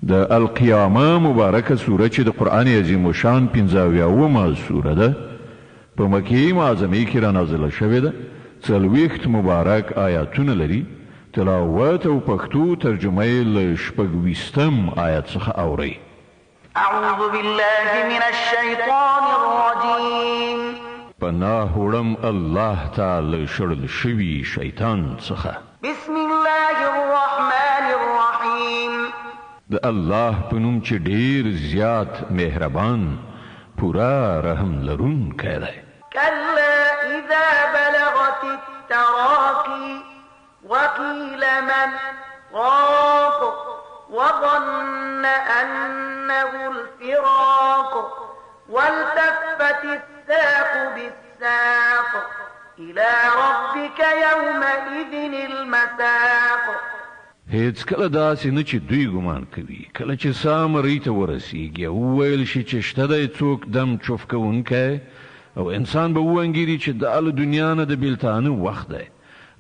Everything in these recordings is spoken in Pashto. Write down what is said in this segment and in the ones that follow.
د القیامه مبارکه سوره چې د قرآن عظیم شان 55مه سوره ده په مکې معظمه کې را نازله شوې ده 40 مبارک آیاتونه لري تلاوت او پښتو ترجمه یې له 26 آیت څخه اورئ أعوذ بالله من الشيطان الرجيم پناه وړم الله تعالی شړل شوي شیطان څخه بسم الله الرحمن الرحيم د الله په نوم چې ډیر زیات مهربان پورا رحم لرونکی دی كلا إذا بلغت التراقي وقيل من راق وظن أنه الفراق والتفت الساق بالساق إلى ربك يومئذ المساق هیڅ کله داسې نه چې دوی ګمان کوي کله چې سامري ته ورسیږي او ویل شي چې شته دی څوک دم چوف کوونکی او انسان به وانګیري چې د ال دنیا نه د بیلتانه وخت دی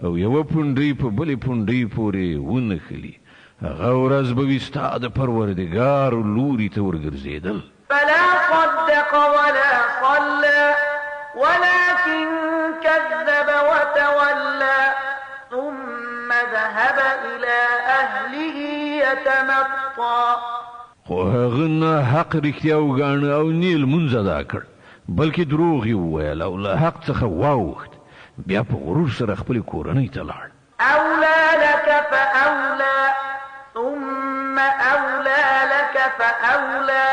او یو پونډۍ په بلې پونډۍ پورې ونښلي هغه ورځ به وي ستا د پروردګار لوري ته ورګرځېدل فلا صدق ولا صلى ولكن كذب وتولى ثم ذهب إلى أهله يتمطى خو هغه نه حق رښتیا وګاڼه او نیل منځ ادا کړ بلکې دروغ یې وویل او له حق څخه واوښت بیا په غرور سره خپلې کورنۍ ته لاړ أولى لك فأولى ثم أولى لك فأولى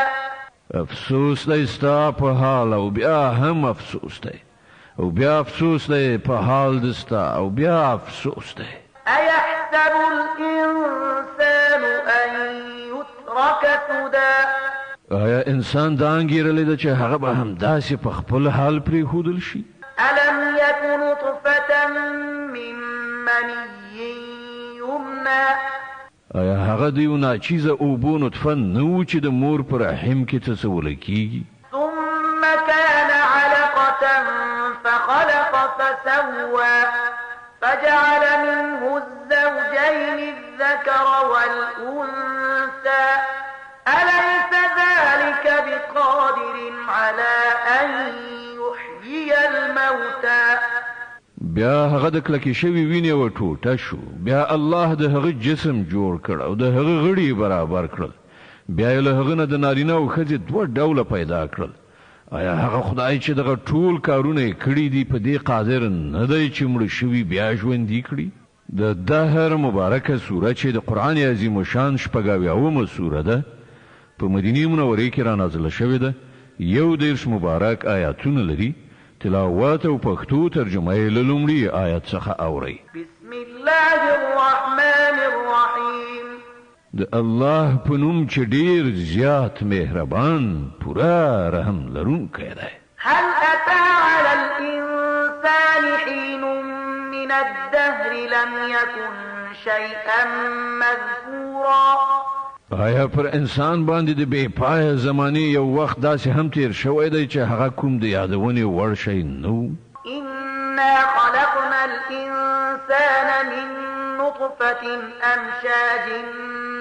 افسوس دی ستا په حال او بیا هم افسوس دی او بیا افسوس دی په حال دستا او بیا افسوس دی أيحسب الإنسان أن يترك سدى آیا انسان دا انګیرلی ده چې هغه به همداسې په خپل حال پرېښودل شي ألم يك نطفة من مني يمنى آیا هغه د یو ناچیزه اوبو نطفه نه و چې د مور په رحم کې تصوره کیږي ثم كان علقة فخلق فسوى فجعل منه الزوجين الذكر والأنثى أليس ذلك بقادر على أن يحيي الموتى بیا هغه د کلکې شوي وینې یوه ټوټه شو بیا الله د هغه جسم جوړ کړ او د هغه غړي برابر کړل بیا یې له هغه نه د نارینه او ښځې 2 ډوله پیدا کړل آیا هغه خدای چې دغه ټول کارونه یې کړي دي په دې قادر نه دی چې مړه شوي بیا ژوندي کړي د دهر مبارکه سوره چې د قرآن عظیم شان 56مه سوره ده په مدینې منورې کې را نازله شوې ده 11 مبارک آیاتونه لري تلاوت او پښتو ترجمه یې له لومړي آیت څخه اورئ بسم الله الرحمن الرحيم د الله په نوم چې ډیر زیات مهربان پورا رحم لرونکی دی هل أتى على الإنسان حين من الدهر لم يكن شيئا مذكورا آیا پر انسان باندې د بې پایه زمانې یو وخت داسې هم تیر شوی دی چې هغه کوم د یادونې وړ شی نه و إنا خلقنا الإنسان من نطفة أمشاج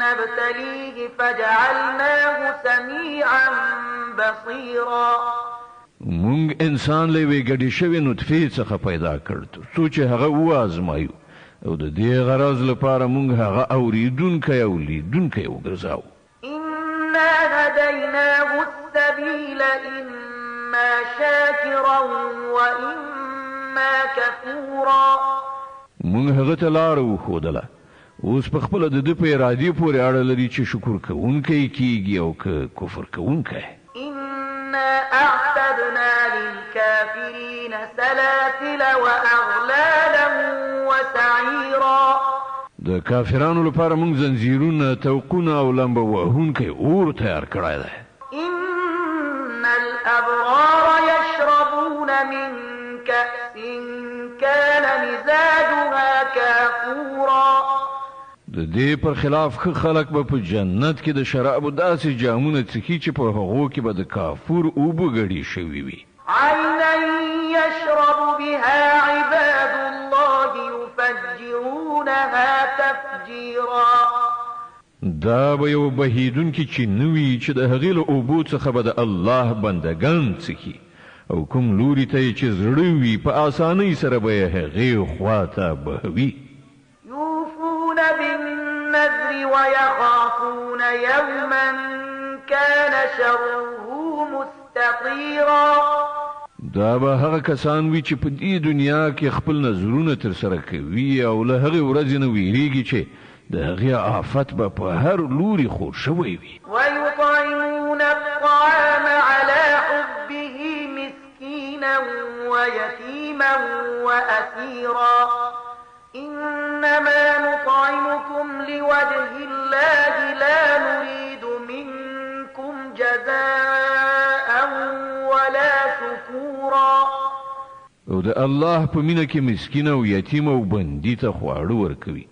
نبتليه فجعلناه سميعا بصيرا مونږ انسان له یوې ګډې شوې نطفې څخه پیدا کړ څو چې هغه وازمایو او د دې غرض لپاره مونږ هغه اوریدونکی او لیدونکی وګرځاو إنا هديناه السبيل إما شاكرا وإما كفورا مونږ هغه ته لار وښودله اوس په خپله د ده په ارادې پورې اړه لري چې شکر کوونکی کیږي او که کفر کوونکی إنا أعتدنا للكافرين سلاسل وأغلالا وسعيرا د کافرانو لپاره مونږ زنځیرونه توقونه او لمبه وهونکی اور تیار کړی دی إن الأبرار يشربون من كأس كان مزاجها كافورا د دې پر خلاف ښه خلک به په جنت کې د شرابو داسې جامونه څښي چې په هغو کې به د کافور اوبه ګډې شوي وي عينا يشرب بها عباد الله يفجرونها تفجيرا دا به یو بهیدونکي چې نوي چې د هغې له اوبو څخه به د الله بندګان څښي او کوم لوري ته یې چې زړه وي په اسانۍ سره به یې هغې خوا ته بهوي. يوفون بالنذر ويخافون يوما كان شره مستطيرا. دا به هغه کسان وي چې په دې دنیا کې خپل نظرونه ترسره کوي او له هغې ورځې نه ویریږي چې د هغې آفت به په هر لوري خور شوی وي. ويطعمون الطعام على حبه مسكينا ويتيما وأسيرا إنما نطعمكم لوجه الله لا نريد منكم جزاء ولا شكورا. او د الله په مینه کې مسکین او یتیم او بندي ته خواړه ورکوي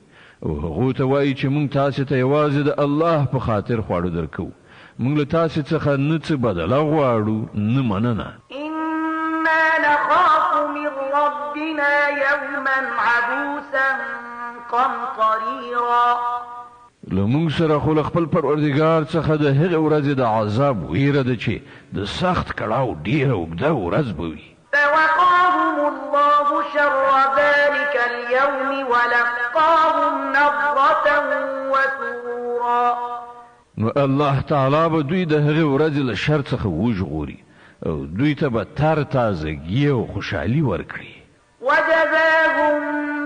او هغه ته وایي چې مونږ تاسو ته یوازې د الله په خاطر خواړه درکو، مونږ له تاسو څخه نه څه بدله غواړو نه مننه. إنا نخاف من ربنا يوما عبوسا قمطريرا. لمونږ سره خو له خپل پروردګار څخه د هغې ورځې د عذاب ویره ده چې د سخت کړاو ډیره اوږده ورځ به وي. فوقاهم الله شر ذلك اليوم ولقاهم نضرة وسرورا. نو الله تعالی به دوی د هغې ورځې له شر څخه وژغوري او دوی ته به تر تازګي او خوشحالي ورکړي. وجزاهم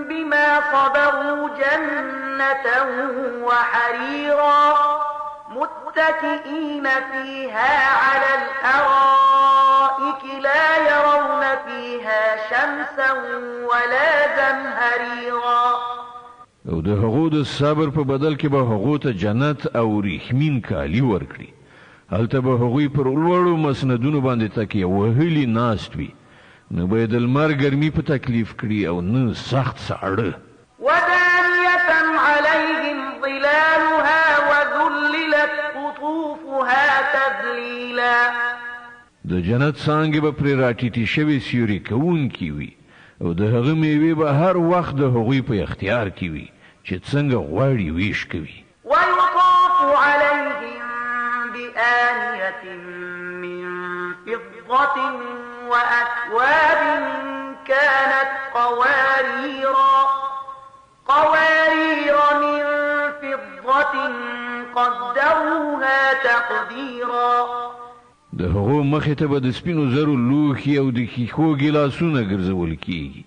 بما صبروا جنة وحريرا متكئين فيها على الأرائك لا يرون فيها شمسا ولا زمهريرا. او د هغو د صبر په بدل کې به هغو ته جنت او ریښمین کالي ورکړي. هلته به هغوی پر لوړو مسندونو باندې تکیه وهلي ناست وي، نه به یې د لمر ګرمي په تکلیف کړي او نه سخت ساړه. ودانية عليهم ظلالها وذللت قطوفها تذليلا. د جنت څانګې به پرې راټیټې شوې سیوري کوونکي وي او د هغه میوې به هر وخت د هغوی په اختیار کې وي چې څنګه غواړي ویش کوي. ويطاف عليهم بآنية من فضة وأكواب كانت قوارير من فضة قدروها تقديرا. د هغو مخې ته به د سپینو زرو لوښي او د ښیښو ګیلاسونه ګرځول کیږي.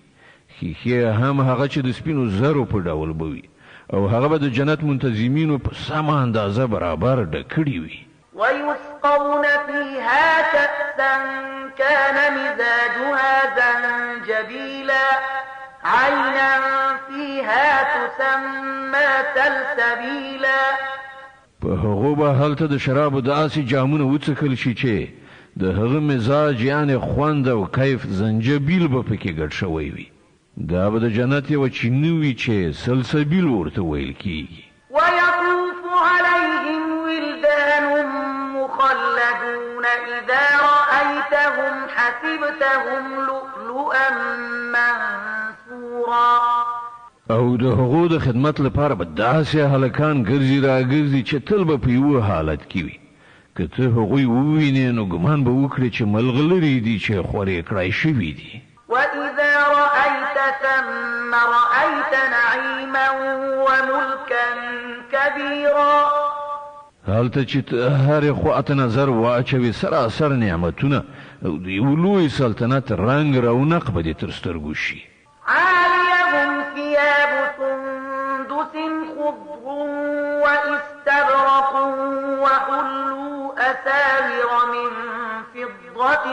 ښیښې هم هغه چې د سپینو زرو په ډول به وي او هغه به د جنت منتظمینو په سمه اندازه برابر ډکړي وي. ويسقون فيها كأسا كان مزاجها زنجبيلا عينا فيها تسمى سلسبيلا. په هغو به هلته د شرابو داسې جامونه وڅښل شي چې د هغه مزاج یعنې خوند او کیف زنجبیل به پکې ګډ شوی وي. دا به د جنت یوه چینه وي چې سلسبیل ورته ویل کیږي. ويطوف عليهم ولدان مخلدون إذا رأيتهم حسبتهم لؤلؤا منثورا. او د هغو د خدمت لپاره به داسې هلکان ګرځي راګرځي چې تل به په یوه حالت کې وي. که ته هغوی ووینې نو ګمان به وکړې چې ملغلرې دي چې خورې کړای شوي دي. وإذا رأيت ثم رأيت نعيما وملكا كبيرا. هلته چې هرې خواته نظر واچوي سراسر نعمتونه او د یو لوی سلطنت رنګ رونق به دې تر سترګو شي. عاليهم ثياب سندس خضر واستبرق وحلوا أساور من فضة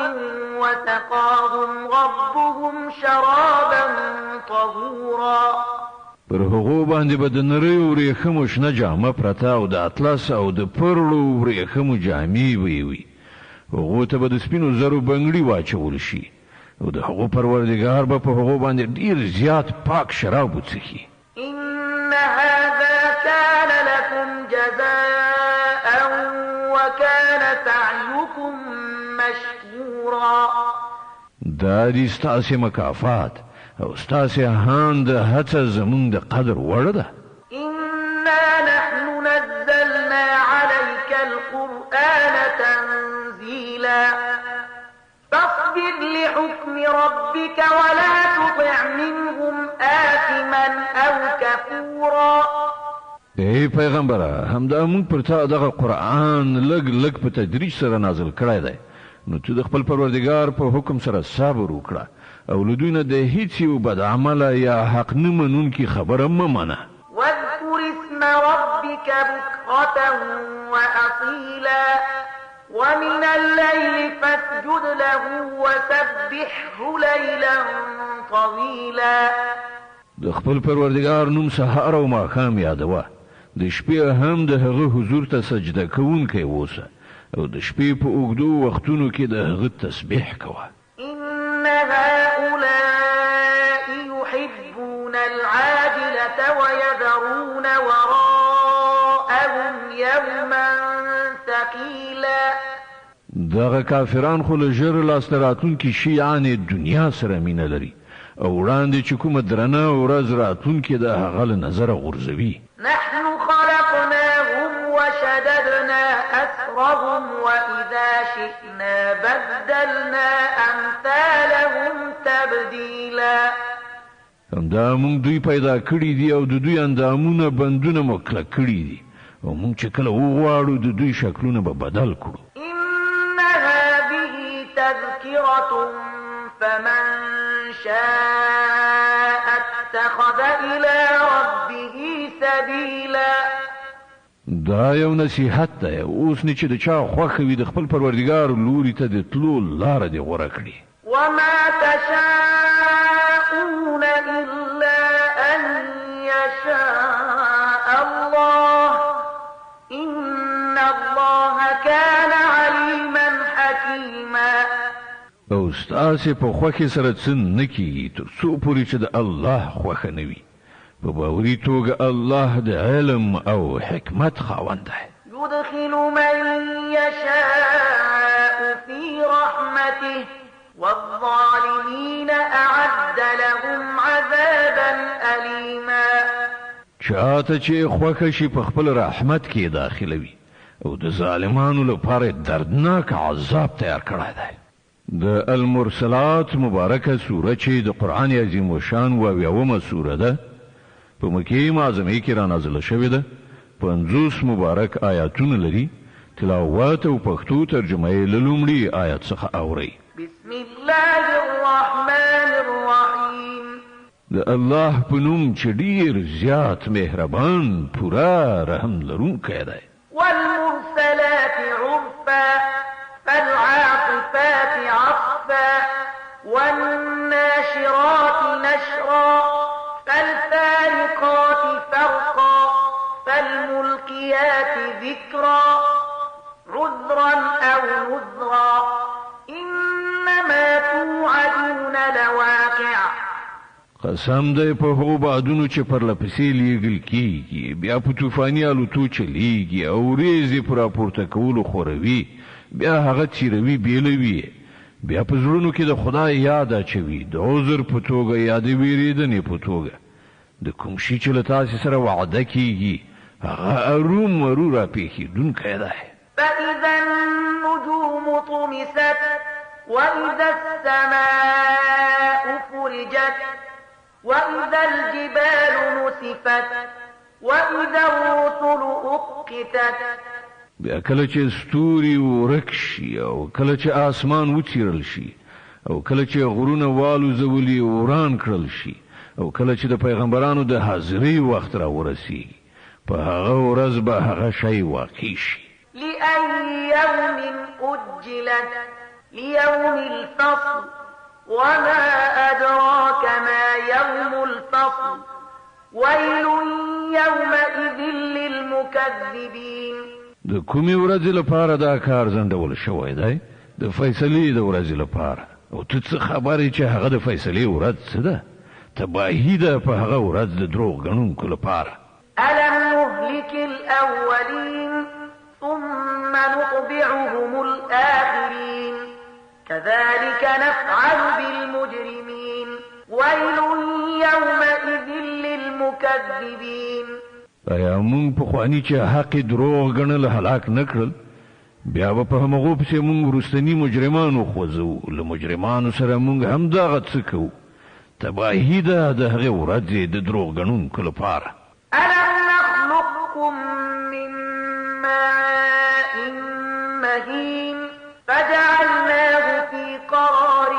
وسقاهم ربهم شرابا طهورا. پر هغو باندې به د نریو ورېښمو شنه جامه پرته او د اطلس او د پرلو ورېښمو جامې وي. هغو ته به د سپینو زرو بنګړي واچول شي او د هغو پروردګار به په هغو باندې ډیر زیات پاک شراب وڅښي. إن هذا كان لكم جزاء وكان سعيكم مشكورا. دا دې ستاسې مکافات او ستاسې هان د هڅه زمونږ د قدر وړ ده. إنا نحن نزلنا القرآن تنزيلا فاصبر لحكم ربك ولا تطع منهم آثما أو كفورا. ای پیغمبره همدا موږ پر تا دغه قرآن لګ په تدریج سره نازل کړی دی، نو ته د خپل پروردګار په حکم سره صبر وکړه او له دوی نه د هیڅ یو بد عمله یا حق نه منونکي خبره مه منه. واذكر اسم ربك بكرة وأصيلا ومن الليل فاسجد له وسبحه ليلا طويلا. د خپل پروردګار نوم سهار او ماښام یادوه، د شپې هم د هغه حضور ته سجده کوونکی اوسه او د شپې په اوږدو وختونو کې د هغه تسبیح کوه. إن هؤلاء يحبون العاجلة ويذرون وراءهم يوما ثقيلا. دغه کافران خو له ژر لاسته راتلونکي شیانې دنیا سره مینه لري او وړاندې چې کومه درنه ورځ راتلونکې د هغه له نظره غورځوي. نحن خلقناهم وشددنا أسرهم وإذا شئنا بدلنا أمثالهم تبديلا. همدا موږ دوی پیدا کړي دي او د دوی اندامونه بندونه مو کلک کړي دي او موږ چې کله وغواړو د دوی شکلونه به بدل کړو. إن هذه تذكرة فمن شاء اتخذ إلى ربه سبيلا. دا یو نصیحت دی، اوس نه چې د چا خوښه وي د خپل پروردګار لوري ته د تلو لاره دې غوره کړي. وما تشاءون إلا أن يشاء الله إن الله كان عليما حكيما. او ستاسې په خوښې سره څه نه کېږي تر څو پورې چې د الله خوښه نه وي. په باوري توګه الله د علم او حکمت خاوند دی. يدخل من يشاء في رحمته والظالمين أعد لهم عذابا أليما. چاته چې خوښه شي په خپل رحمت کې داخلوي او د ظالمانو لپاره دردناک عذاب تیار کړی دی. د المرسلات مبارکه سوره چې د قرآن عظیم الشان اویاومه سوره ده، په مکې معظمه کې را نازله شوې ده، 50 مبارک آیاتونه لري. تلاوت او پښتو ترجمه یې له لومړي آیات څخه اورئ. بسم الله الرحمن الرحيم. د الله په نوم چې ډېر زیات مهربان پوره رحم لرونکی دی. والمرسلات عرفا فالعاصفات عصفا والناشرات نشرا فالفارقات فرقا فالملقيات ذكرا عذرا أو نذرا إنما توعدون لواقع. قسم دی په هغو بادونو چې پر لپسې لیږل کېږي، بیا په طوفاني الوتو چلیږي او ورېځې په راپورته کولو خوروي، بیا هغه تیروي بیلوي، بیا په زړونو کې د خدای یاد اچوي، د عذر په توګه یا د ویرېدنې په توګه. د کوم شي چې له تاسې سره وعده کېږي هغه ارومرو راپېښېدونکی دی. فإذا النجوم طمست وإذا السماء فرجت وإذا الجبال نسفت وإذا الرسل أقتت. بیا کله چې ستوري ورک شي او کله چې آسمان وڅیرل شي او کله چې غرونه والوزولي وران کړل شي او کله چې د پیغمبرانو د حاضرۍ وخت را ورسیږي، په هغه ورځ به هغه شی واقع شي. لأي يوم أجلت ليوم الفصل وما أدراك ما يوم الفصل ويل يومئذ للمكذبين. د کومې ورځې لپاره دا کار ځنډول شوی دی؟ د فیصلې د ورځې لپاره. او ته څه خبرې چې هغه د فیصلې ورځ څه ده؟ تباهي ده په هغه ورځ د دروغ ګڼونکو لپاره. ألم نهلك الأولين ثم نطبعهم الآخرين كذلك نفعل بالمجرمين ويل يومئذ للمكذبين. ایا مونږ په خواني چې حق دروغ ګڼل هلاک نکړل بیا به په همغو پسې مونږ وروستني مجرمانو خوځو له مجرمانو سره مونږ هم دغه څه کوو تباهي ده د هغې ورځې د دروغ ګڼونکو لپاره ألم نخلقكم من ماء مهين فجعلناه في قرار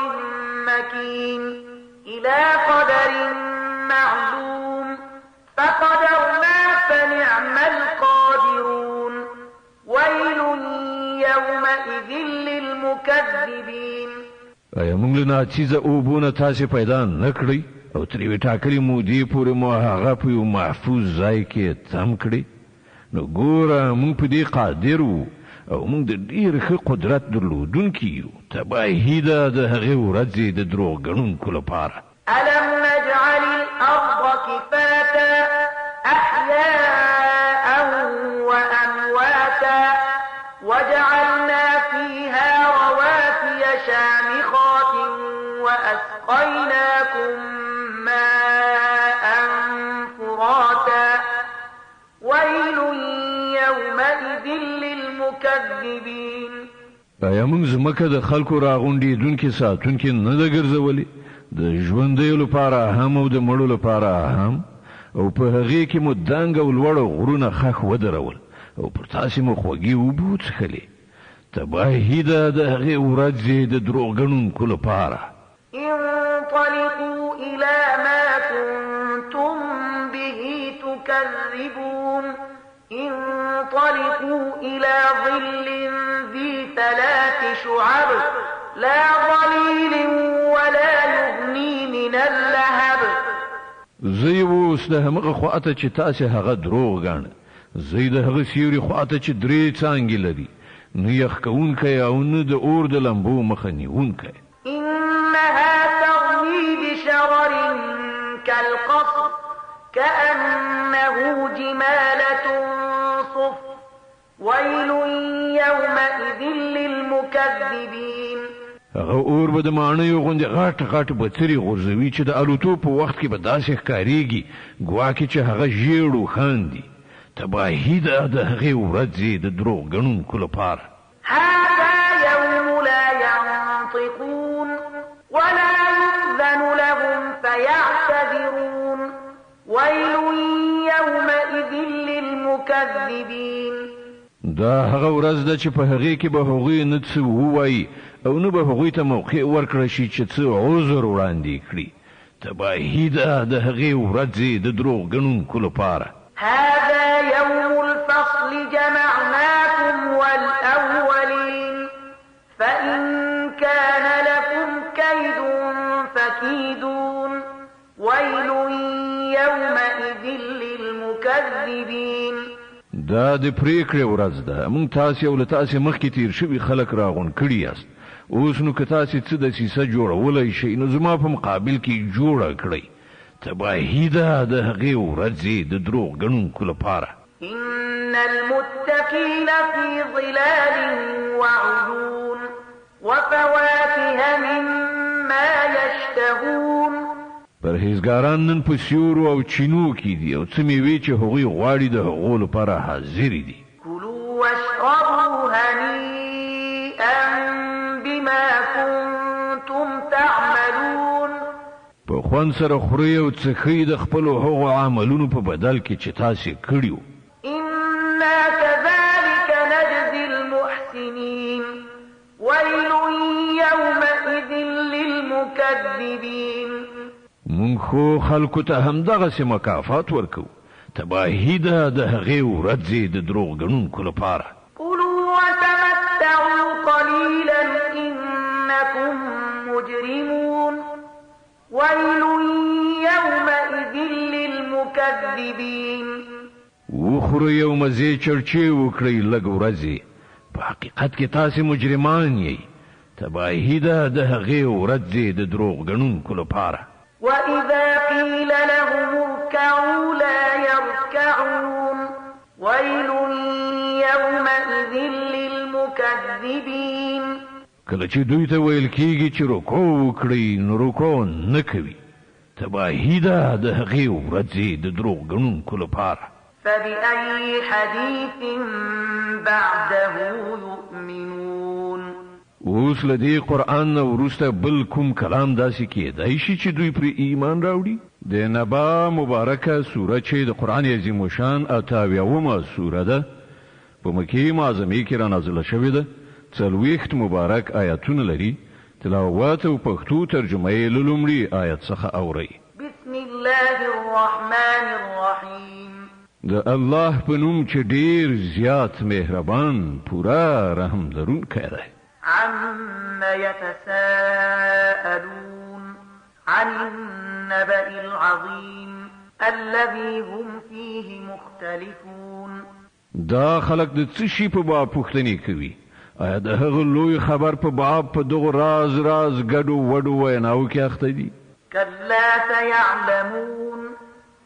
مكين إلى قدر معلوم فقدرنا فنعم القادرون ويل يومئذ للمكذبين ایا موږ له ناچیزه اوبونه تاسې پیدا نه کړئ او تر یوې ټاکلې مودې پورې مو هغه په یو محفوظ ځای کې تم کړئ نو ګوره موږ په دې قادر وو او موږ د ډېر ښه قدرت درلودونکي یو تباهي ده د هغې ورځې د دروغ ګڼونکو لپاره ألم نجعل الأرض كفاتا أحياء وأمواتا وجعلنا فيها رواسي شامخات وأسقيناكم ماء فراتا ويل يومئذ للمكذبين ایا موږ ځمکه د خلکو راغونډېدونکي ساتونکي نه ده ګرځولې د ژوندیو لپاره هم او د مړو لپاره هم او په هغې کې مو دنګ او لوړ غرونه خښ ودرول او پر تاسې مو خوږې اوبه وڅښلې تباهي ده د هغې ورځې د دروغ ګڼونکو لپاره انطلقوا إلى ما كنتم به تكذبون انطلقوا إلى ظل ذي 3 شعب لا ظليل ولا يغني من اللهب زه اوس د همغه خواته چې تاسې هغه دروغ ګاڼه زه د هغه سیوري خواته چې 3 څانګې لري نه یخ کوونکی او نه د اور د لمبو مخه نیونکی إنها ترمي بشرر كالقصر كأنه جمالة صفر ويل يومئذ للمكذبين هغه اور به د ماڼیو غوندې غټ غټ بڅري غورځوي چې د الوتو په وخت کې به داسې ښکارېږي ګواکې چې هغه ژیړ و خاندي تباهي ده د هغې ورځې د دروغ ګڼونکو لپاره هذا يوم لا ينطقون ولا يؤذن لهم فيعتذرون ويل يومئذ للمكذبين دا هغه ورځ ده چې په هغې کې به هغوی نه څه ووایي او نه به هغوی ته موقع ورکړه شي چې څه عذر وړاندې کړي تباهي ده د هغې ورځې د دروغ ګڼونکو لپاره هذا يوم الفصل جمعناكم والأولين فإن كان لكم كيد فكيدون ويل يومئذ للمكذبين دا د پریکړې ورځ ده موږ تاسې او له تاسې مخکې تیر شوي خلک راغونډ کړي یاست اوس نو که تاسې څه دسیسه جوړولی شئ نو زما په مقابل کې جوړه کړئ تباهي ده د هغې ورځې د دروغ ګڼونکو لپاره إن المتقين في ظلال وعيون وفواكه مما يشتهون پرهیزګاران نن په سیورو او چینو کې دي او څه مېوې چې هغوی غواړي د هغو لپاره حاضرې دي كلوا واشربوا هنيئا بما كنتم تعملون په خوند سره خورئ او څښئ د خپلو هغو عملونو په بدل کې چې تاسې کړي وو إنا كذلك نجزي المحسنين ويل يومئذ للمكذبين مونږ خو خلکو ته همدغسې مکافات ورکوو تباهي ده د هغې ورځې د دروغ ګڼونکو لپاره كلوا وتمتعوا قليلا إنكم مجرمون ويل يومئذ للمكذبين وخورئ او مزې چرچې وکړئ لږ ورځې په حقیقت کې تاسې مجرمان یئ تباهي ده د هغې ورځې د دروغ ګڼونکو لپاره وإذا قيل لهم اركعوا لا يركعون ويل يومئذ للمكذبين کله چې دوی ته ویل کېږي چې رکوع وکړئ نو رکوع نه کوي تباهي ده د هغې ورځې د دروغ ګڼونکو لپاره فبأي حديث بعده يؤمنون اوس لدی قرآن نو وروسته بل کوم کلام داسې کېدای شي چې دوی پر ایمان راوړي د نبا مبارکه سوره چې د قرآن عظیم شان 88 سوره ده په مکه معظمه کې را نازله شوې ده 40 مبارک آیاتونه لري تلاوت او پښتو ترجمه یې لومړی آیت څخه اوري بسم الله الرحمن الرحیم د الله په نوم چې ډیر زیات مهربان پورا رحم لرونکی دی عما يتساءلون عن النبأ العظيم الذي هم فيه مختلفون دا خلق د څه شي په باب پوښتنې کوي آیا د هغه لوی خبر په باب په دغه راز ګډو وډو ویناو کې اخته دي كلا سيعلمون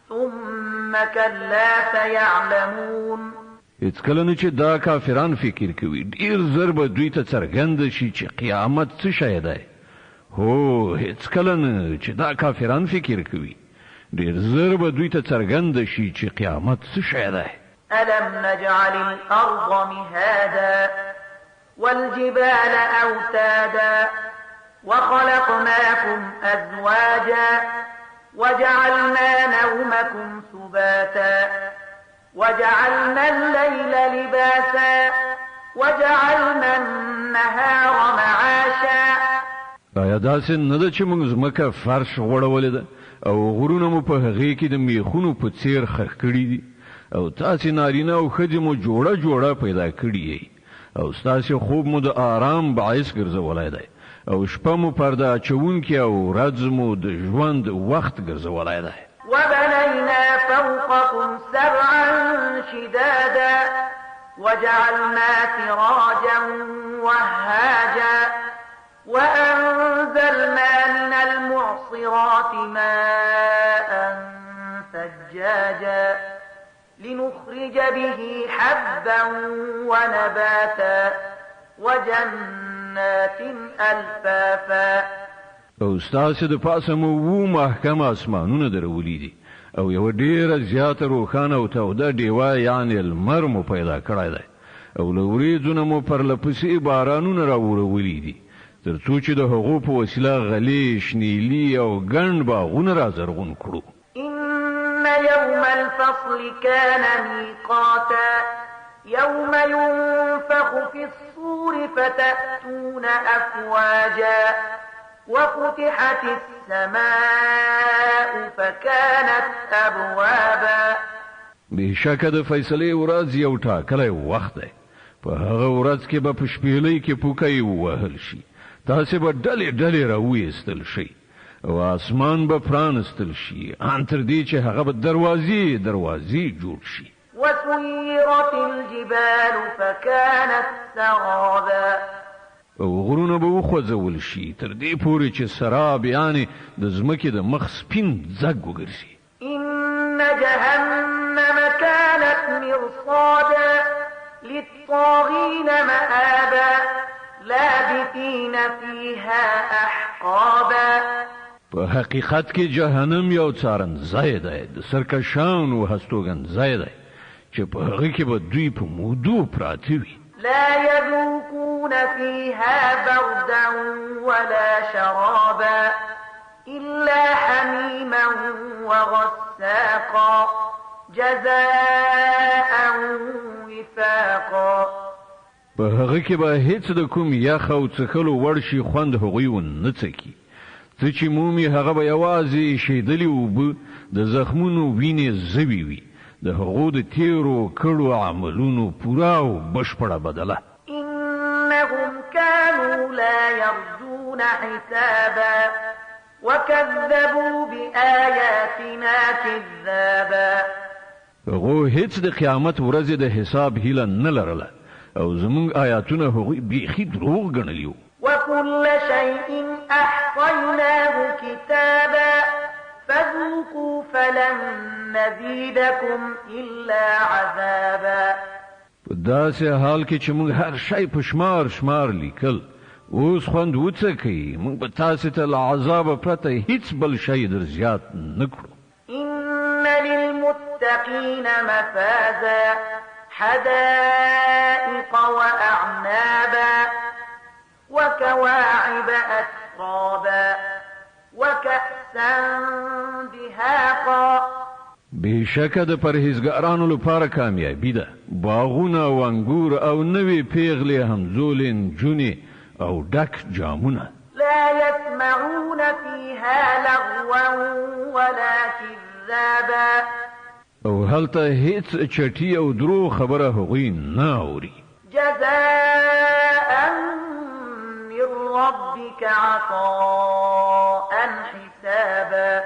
ثم كلا سيعلمون هیڅ کله نه چې دا کافران فکر کوي ډیر زر به دوی ته څرګند شي چې قیامت څه شی دی هو هیڅ کله نه چې دا کافران فکر کوي ډیر زر به دوی ته څرګند شي چې قیامت څه شی دی ألم نجعل الأرض مهادا والجبال أوتادا وخلقناكم أزواجا وجعلنا نومكم سباتا وجعلنا الليل لباسا وجعلنا النهار معاشا آیا داسې نه ده چې موږ ځمکه فرش غوړولې ده او غرونه مو په هغې کې د میخونو په څیر خښ کړي دي او تاسې نارینه او ښځې مو جوړه پیدا کړي یې او ستاسې خوب مو د آرام باعث ګرځولی دی او شپه مو پرده اچوونکې او ورځ مو د ژوند وخت ګرځولی دی وبنينا فوقكم سبعا شدادا وجعلنا سراجا وهاجا وأنزلنا من المعصرات ماء ثجاجا لنخرج به حبا ونباتا وجنات ألفافا او ستاسې د پاسه مو وو محکم اسمانونه درولي دي او یو ډیره زیاته روښانه او توده ډیوه یعنې لمر مو پیدا کړی دی او له وریځو نه مو پرلپسې بارانونه راوړولي دي تر څو چې د هغو په وسیله غلې شنیلي او ګڼ باغونه را زرغون کړو إن يوم الفصل كان ميقاتا يوم ينفخ في الصور فتأتون أفواجا وفتحت السماء فكانت أبوابا بشک د فیصلې ورځ یو ټاکلی وخت دی په هغه ورځ کې به په شپېلۍ کې پوکی ووهل شي تاسې به ډلې راویستل شي او اسمان به پرانستل شي ان تر دې چې هغه به دروازې جوړ شي وسيرت الجبال فكانت سرابا او غرونه به وخوځول شي تر دې پورې چې سراب یعنې د ځمکې د مخ سپین ځګ وګرځي إن جهنم كانت مرصادا للطاغين مآبا لابثين فيها أحقابا په حقیقت کې جهنم یو څارنځای دی د سرکشانو هستوګنځای دی چې په هغه کې به دوی په مودو پراته وي لا يذوقون فيها بردا ولا شرابا إلا حميما وغساقا جزاء وفاقا په هغه کې به هیڅ د کوم یخ او څښلو وړ شي خوند هغوی ونه څکي څه چې مومي هغه به یوازې شیدلې اوبه د زخمونو وینې زوی وي د هغو د تیرو کړو عملونو پورا او بشپړه بدله إنهم كانوا لا يرجون حسابا وكذبوا بآياتنا كذابا هغو هیڅ د قیامت ورځې د حساب هیله نه لرله او زمونږ آیاتونه هغوی بیخي دروغ ګڼلیو وكل شيء أحصيناه كتابا فذوقوا فلن نزيدكم إلا عذابا په داسې حال کې چې موږ هر شی په شمار لیکل اوس خوند وڅکئ موږ به تاسې ته له عذابه پرته هیڅ بل شی در زیات نه کړو إن للمتقين مفازا حدائق وأعنابا وكواعب أترابا وكأسا دهاقا بشکه د پرهیزګارانو لپاره کامیابی ده باغونه او انګور او نوې پیغلې همزولین جونې او ډک جامونه لا يسمعون فيها لغوا ولا كذابا او هلته هیڅ چټي او درو خبره هغوی نه اوري جزاء من ربك عطاء حسابا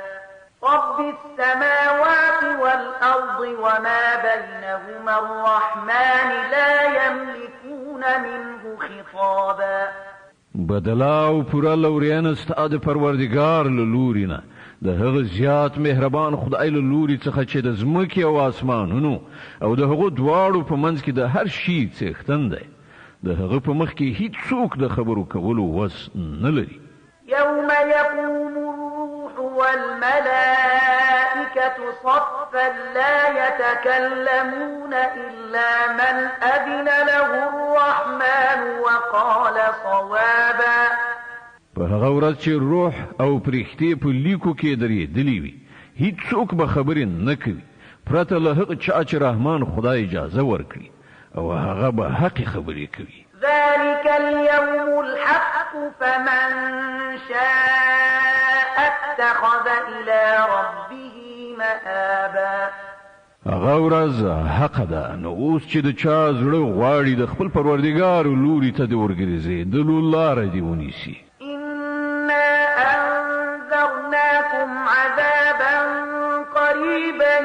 رب السماوات والأرض وما بينهما الرحمن لا يملكون منه خطابا بدلا او پورا لورین ستا د پروردگار له لوري نه د هغه زیات مهربان خدای له لوري څخه چې د زمکه او اسمانونو او د هغه دواړو په منځ کې د هر شي څښتن دی د هغه په مخ کې هیڅ څوک د خبرو کولو وس نه لري يوم يقوم الروح والملائكة صفا لا يتكلمون إلا من أذن له الرحمن وقال صوابا په هغه ورځ چې روح او پرښتې په لیکو کې درېدلي وي هیڅ څوک به خبرې نه کوي پرته له هغه چا چې رحمان خدای اجازه ورکړي او هغه به حق خبرې کوي ذلك اليوم الحق فمن شاء اتخذ إلى ربه مآبا هغه ورځ حق ده نو اوس چې د چا زړه غواړي د خپل پروردګار لوري ته د ورګرځېدلو لاره دې ونیسي إنا أنذرناكم عذابا قريبا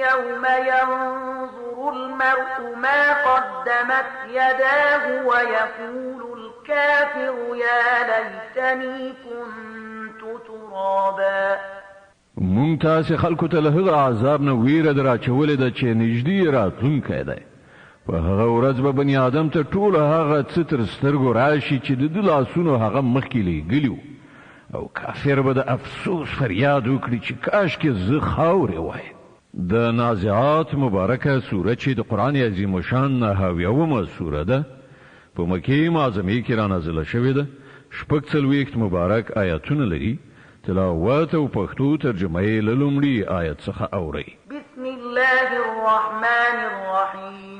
يوم ينظر المرء ما قدمت يداه ويقول الكافر يا ليتني كنت ترابا مونږ تاسو خلکو ته له هغه عذاب نه ویره دراچولې ده چې نږدې راتلونکی دی په هغه ورځ به بني آدم ته ټول هغه څه تر سترګو راشي چې د لاسونو هغه مخکې لیږلي او کافر به د افسوس فریاد وکړي چې کاشکې زه خاورې وای د نازعات مبارکه سوره چې د قرآن عظیم شان 9 سوره ده په مکې معظمه کې را نازله شوې ده 46 مبارک آیاتونه لري تلاوت او پښتو ترجمه یې له لومړي آیت څخه اوري بسم الله الرحمن الرحیم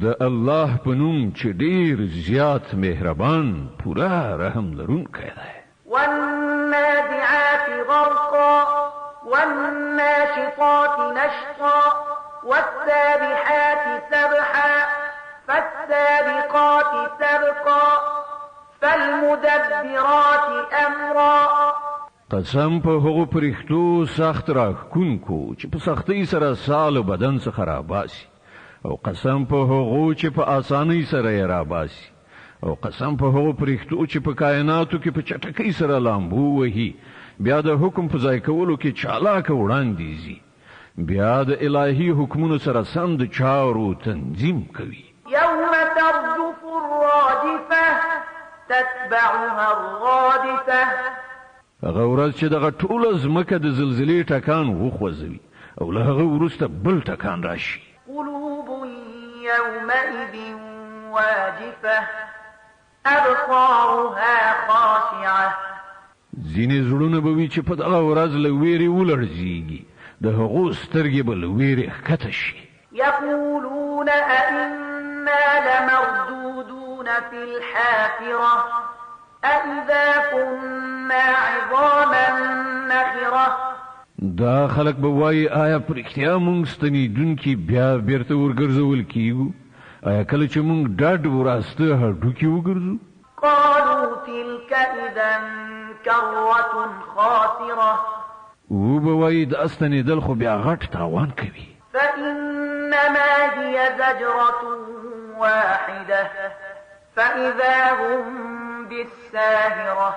د الله په نوم چې ډیر زیات مهربان پورا رحم لرونکی دی والنازعات غرقا والناشطات نشطا والسابحات سبحا فالسابقات سبقا فالمدبرات امرا قسم په هغو پرښتو سخت راښکونکو چې په سختۍ سره سال بدن څخه راباسي او قسم په هغو چې په آسانۍ سره یې راباسي او قسم په هغو پرښتو چې په کائناتو کې په چټکۍ سره لامبو وهي بیا د حکم په ځای کولو کې چالاک وړاندې ځي بیا د الهي حکمونو سره سم د چارو تنظیم کوي يوم ترجف الراجفة تتبعها الرادفة هغه ورځ چې دغه ټوله ځمکه د زلزلې ټکان وخوځوي او له هغه وروسته بل ټکان راشي قلوب يومئذ واجفة أبصارها خاشعة ځینې زړونه به وي چې په دغه ورځ له ویرې ولړزېږي د هغو سترګې به له ویرې ښکته شي يقولون أئنا لمردودون في الحافرة أئذا كنا عظاما نخرة دا خلک به وایي آیا په رښتیا موږ ستنېدونکي بیا بیرته ورګرځول کیږو آیا کله چې موږ ډډ وراسته هډوکي وګرځو قالوا تلك إذا كرة خاسرة و به وایي دا ستنېدل خو بیا غټ تاوان کوي فإنما هي زجرة واحدة فإذا هم بالساهرة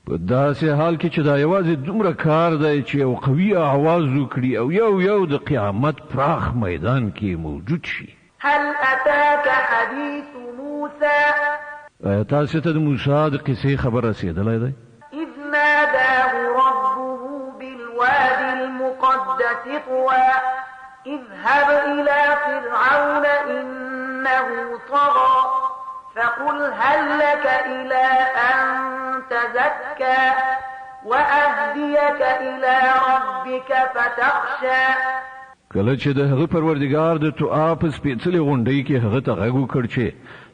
په داسې حال کې چې دا یوازې دومره کار دی چې یو قوي آواز وکړي او یو د قیامت پراخ میدان کې موجود شي هل أتاك حديث موسى آیا تاسو ته د موسی د قصې خبر رسېدلی دی إذ ناداه ربه بالوادي المقدس طوى اذهب إلى فرعون إنه طغى فقل هل لك إلى أن تزكى وأهديك إلى ربك فتخشى. کله چې د هغه پروردگار د توآ په سپېڅلې غونډۍ کې هغه ته غږ وکړ چې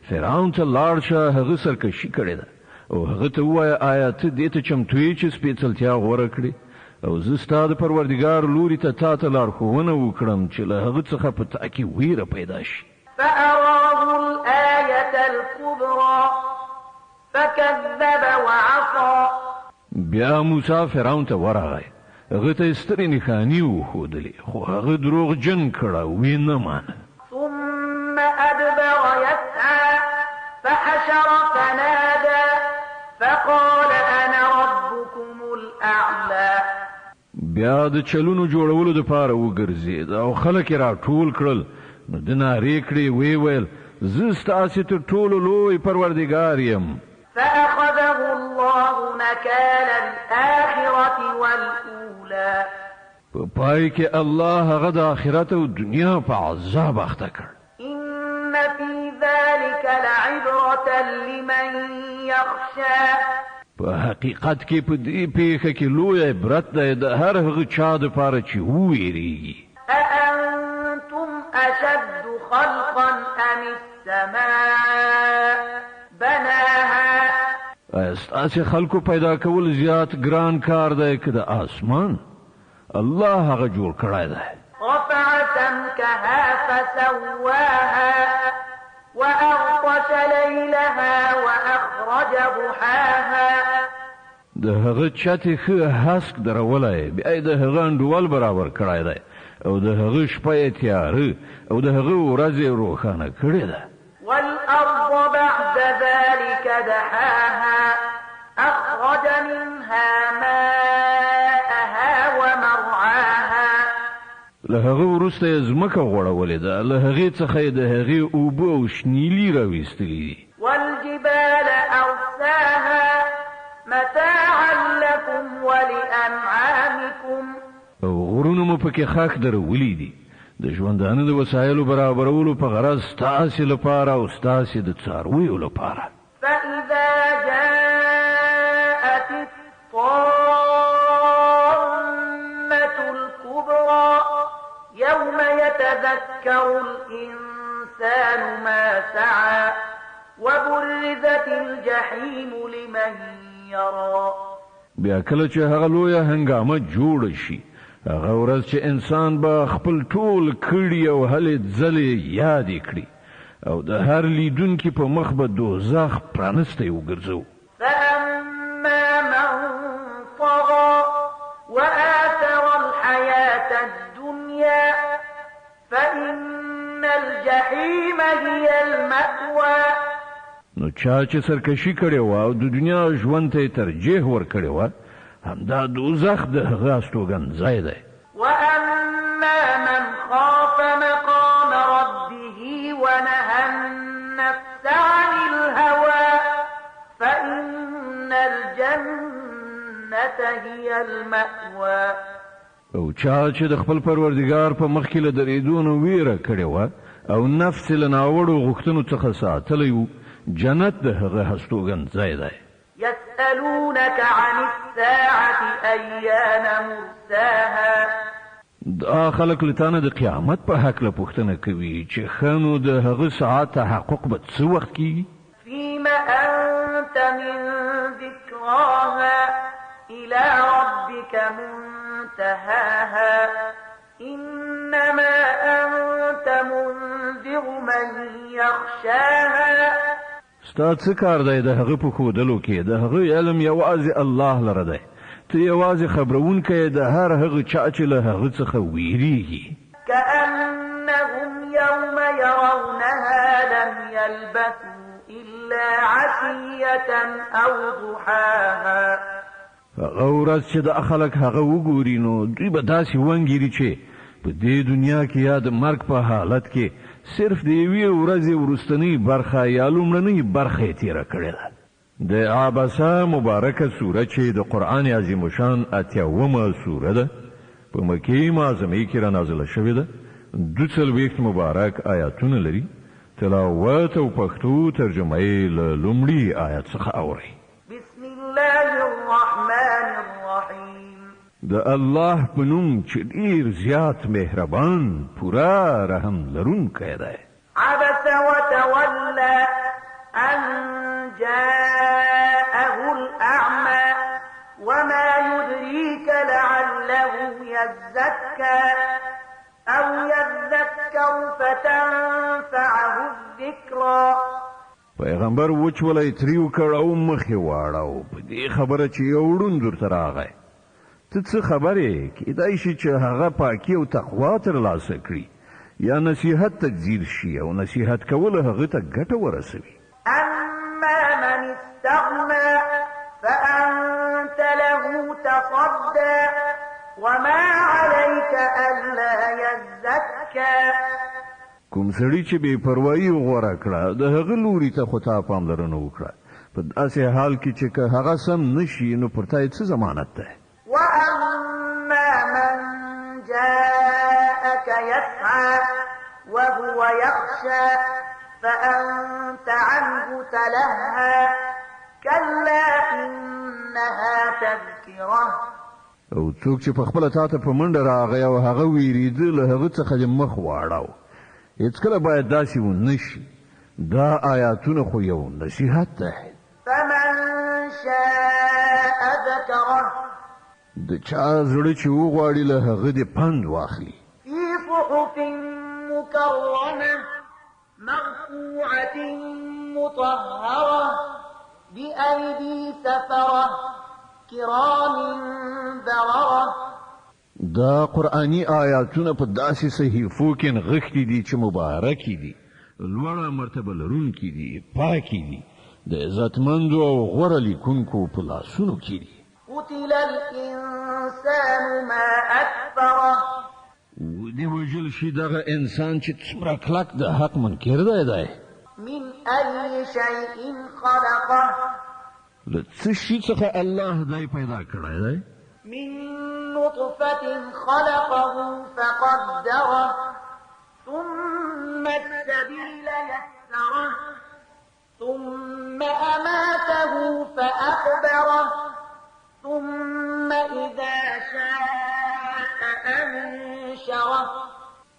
فرعون ته لاړ شه، هغه سرکشي کړې ده او هغه ته ووایه آیا ته دې ته چمتو یې چې سپېڅلتیا غوره کړې او زه ستا د پروردگار لوري ته تا ته لارښوونه وکړم چې له هغه څخه په تا کې ویره پیدا شي. فأراه الآية الكبرى فكذب وعصى. بیا موسی فرعون ته ورغی، هغه ته سترې نښانې وښودلې خو هغه دروغجن کړ او یې نه مانه. ثم أدبر يسعى فحشر فنادى فقال أنا ربكم الأعلى. بیا د چلونو جوړولو دپاره وګرځېد او خلک یې راټول کړل، نو د نارې کړې ویې ویل زه ستاسې تر ټولو لوی پروردګار یم. فأخذه الله نكال الآخرة والأولى. په پای کې الله هغه د آخرت او دنیا په عذاب اخته کړ. إن في ذلك لعبرة لمن يخشى. په حقیقت کې په دې پیښه کې لوی عبرت دی د هر هغه چا دپاره چې وویریږي. أأنتم أشد خلقا أم السماء بناها. ستاسې خلکو پیدا کول زیات ګران کار دی که د آسمان؟ الله هغه جوړ کړی دی. رفع سمكها فسواها وأغطش ليلها وأخرج ضحاها. د هغه چتې ښه هسک درولی، بیا یې د هغه انډول برابر کړی دی او د هغه شپه یې تیاره او د هغه ورځ یې روښانه کړې ده. والأرض بعد ذلك دحاها أخرج منها ماءها ومرعاها. له هغه وروسته یې ځمکه غوړولې ده، له هغې څخه یې د هغې اوبه او شنیلي راویستلي دي. والجبال أرساها متاعا لكم ولأنعامكم. او غرونه مو پکې خاک درولي دي د ژوندانه د وسایلو برابرولو په غرض ستاسې لپاره او ستاسې د څارویو لپاره. فإذا جاءت الطامة الكبرى يوم يتذكر الإنسان ما سعى وبرزت الجحيم لمن يرى. بیا کله چې هغه لویه هنګامه جوړه شي، هغه ورځ چې انسان به خپل ټول کړي او هلې ځلې یادې کړي او د هر لیدونکي په مخ به دوزخ پرانستی وګرځو. فأما من طغى وآثر الحياة الدنيا فإن الجحيم هي المأوى. نو چا چې سرکشي کړې وه او د دنیا ژوند ته یې ترجیح ورکړې وه، همدا دوزخ د هغه استوګنځی دی. وأما من خاف مقام ربه ونهى النفس عن الهوى فإن الجنة هي المأوى. او چا چې د خپل پروردګار په مخ کې له درېدو نه ویره کړې وه او نفس یې له ناوړو غوښتنو څخه ساتلی و، جنت د هغه هستوګنځی دی. يسألونك عن الساعة أيان مرساها. دا خلک له تانه د قیامت په هکله پوښتنه کوي چې ښه نو د هغه ساعت تحقق به څه وخت کیږي؟ فيم أنت من ذكراها إلى ربك منتهاها إنما أنت منذر من يخشاها. ستا څه کار دی د هغه په ښودلو کې؟ د هغه علم یوازې الله لره دی، ته یوازې خبرونکی د هر هغه چا چې له هغه څخه ویریږي. كأنهم يوم يرونها لم يلبثوا إلا عشية أو ضحاها. هغه ورځ چې د خلک هغه وګوري نو دوی به داسې ونګیري چې په دې دنیا کې یا د مرګ په حالت کې صرف د یوې ورځې وروستنۍ برخه یا لومړنۍ برخه یې تېره کړې ده. د عبسه مبارکه سوره چې د قرآن عظیم شان 80مه سوره ده، په مکې معظمې کې را نازله شوې ده دوڅلوېښت مبارک آیاتونه لري. تلاوت او پښتو ترجمه یې له لومړي آیت څخه اورئ. بسم الله الرحمن الرحیم. د الله په نوم چې ډېر زیات مهربان پورا رحم لرونکی دی. عبس وتولى أن جاءه الأعمى وما يدريك لعله يزكى أو يذكر فتنفعه الذكرى. پیغمبر وچولی تریو کړ او مخې واړو په دې خبره چې یو ړوند ورته راغی. ته څه خبرې کیدای شي چې هغه پاکي او تقوا ترلاسه کړي یا نصیحت ته ځیر شي او نصیحت کول هغه ته ګټه ورسوي. أما من استغنى فأنت له تصدى وما عليك ألا يزكى. کوم سړي چې بې پروایي غوره کړه د هغه لوري ته خو تا پاملرنه وکړه په داسې حال کې چې که هغه سم نشي نو پر تا یې څه ضمانت دی. وأما من جاءك يسعى وهو يخشى فأنت عنه تلهى كلا إنها تذكرة. او څوک چې په خپله تا ته په منډه راغی او هغه ویرېده له هغه څخه دې مخ واړاو. هېڅکله باید داسې ونه شي. دا آیاتونه خو یو نصیحت دی. فمن شاء ذكره. د چا زړه چې وغواړي له هغه دې پند واخلي. في صحف مكرمة مرفوعة مطهرة بأيدي سفرة كرام بررة. دا قرآنی آیاتونه په داسې صحیفو کې نغښتي دي چې مبارکې دي، لوړه مرتبه لرونکي دي، پاکې دي، د عزتمندو او غوره لیکونکو په لاسونو کې دي. قتل الإنسان ما أكفره. ودې وژل شي دغه انسان چې څومره کلک د حق منکر دی. من أي شيء خلقه. له څه شي څخه الله دی پیدا کړی دی؟ من نطفة خلقه فقدره ثم السبيل يسره ثم أماته فأقبره ثم إذا شاء أنشره.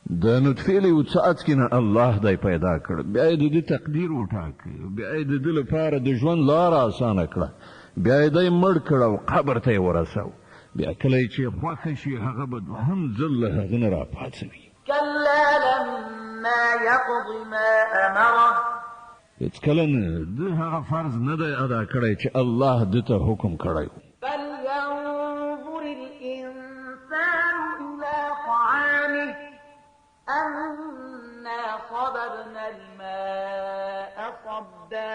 د نطفې له یو ساعت کې نه الله دی پیدا کړ، بیا یې د دې تقدیر وټاکه، بیا یې د دې لپاره د ژوند لاره اسانه کړه، بیا یې دی مړ کړ او قبر ته یې ورساو. بیا کله چې خوښه شي هغه به دوهم ځل له هغه نه راپاڅوي. كلا لما يقض ما أمره. هېڅکله نه د هغه فرض نه دی ادا کړی چې الله ده ته حکم کړی و. فلينظر الإنسان إلى طعامه أنا صببنا الماء صبا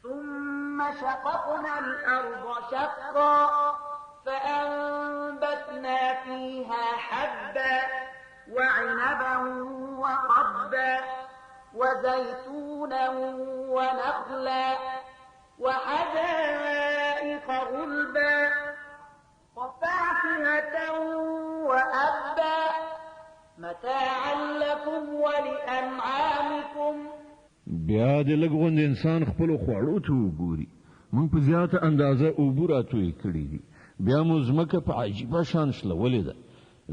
ثم شققنا الأرض شقا فأنبتنا فيها حبا وعنبا وقبا وزيتونا ونخلا وحدائق غلبا وفاكهة وأبا متاعا لكم ولأنعامكم. بیا د لږ غوندې انسان خپلو خوړو ته وګوري. موږ په زیاته اندازه اوبه راتوی کړي دي، بیا مو ځمکه په عجیبه شان شلولې ده،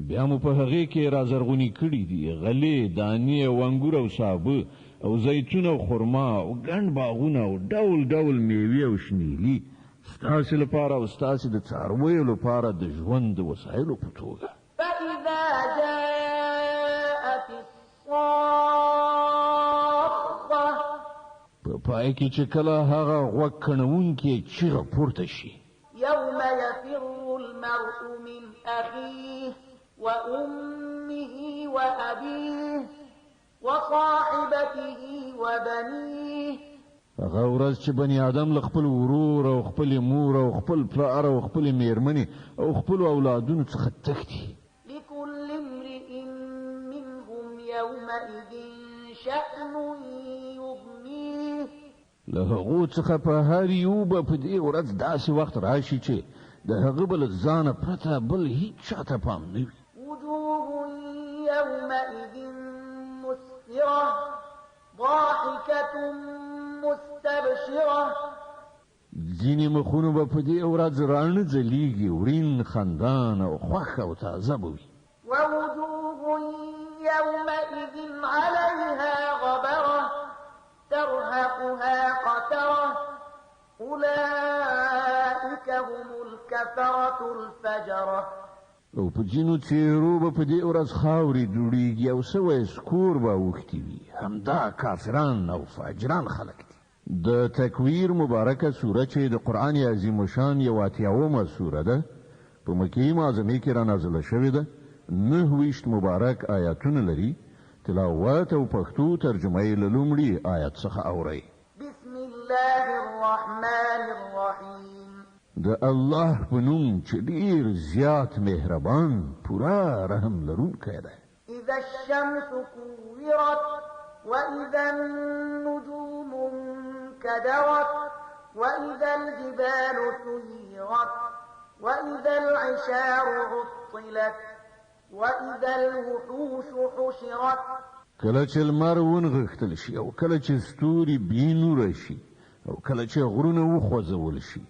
بیا مو په هغې کې رازرغوني کړي دي غلې، دانې او انګور او سابه او زیتون او خرما او ګڼ باغونه او ډول ډول میوې او شنیلي ستاسې لپاره او ستاسې د څارویو لپاره د ژوند د وسایلو په توګه. فإذا جاءت الصاخة. په پای کې چې کله هغه غوږ کڼوونکې چیغه پورته شي. يوم يفر المرء من أخيه وأمه وأبيه وصاحبته وبنيه. هغه ورځ چې بني آدم له خپل ورور او خپل مور او خپل پلار او خپل میرمنې او خپل اولادونو څخه تښتي. لكل امرئ منهم يومئذ شأن يغنيه. له هغو څخه په هر یو به په دې ورځ داسې وخت راشي چې د هغه بل ځانه پرته بل هیڅ چاته پام نه وي. وجوه يومئذ مسفرة ضاحكة مستبشرة ځینې مخونه به په دې ورځ رانه ځلیږي ورین خندان او خوښ او تازه به وي ووجوه يومئذ عليها غبرة ترهقها قترة أولئك هم الكفرة الفجرة او په ځینو څېرو به په دې ورځ خاورې دوړېږي او سوی سکور به اوښتي وي همدا کافران او فاجران خلک دي د تکویر مبارکه سوره چې د قرآن عظیم شان یو 80مه سوره ده په مکې معظمې کې رانازله شوې ده 29 مبارک آیاتونه لري تلاوت او پښتو ترجمه یې له لومړي آیت څخه اورئ بسم الله الرحمن الرحيم د الله په نوم چې ډېر زیات مهربان پوره رحم لرونکی دی إذا الشمس كورت وإذا النجوم انكدرت وإذا الجبال سيرت وإذا العشار عطلت وإذا الوحوش حشرت کله چې لمر ونغښتل شي او کله چې ستوري بینوره شي او کله چې غرونه وخوځول شي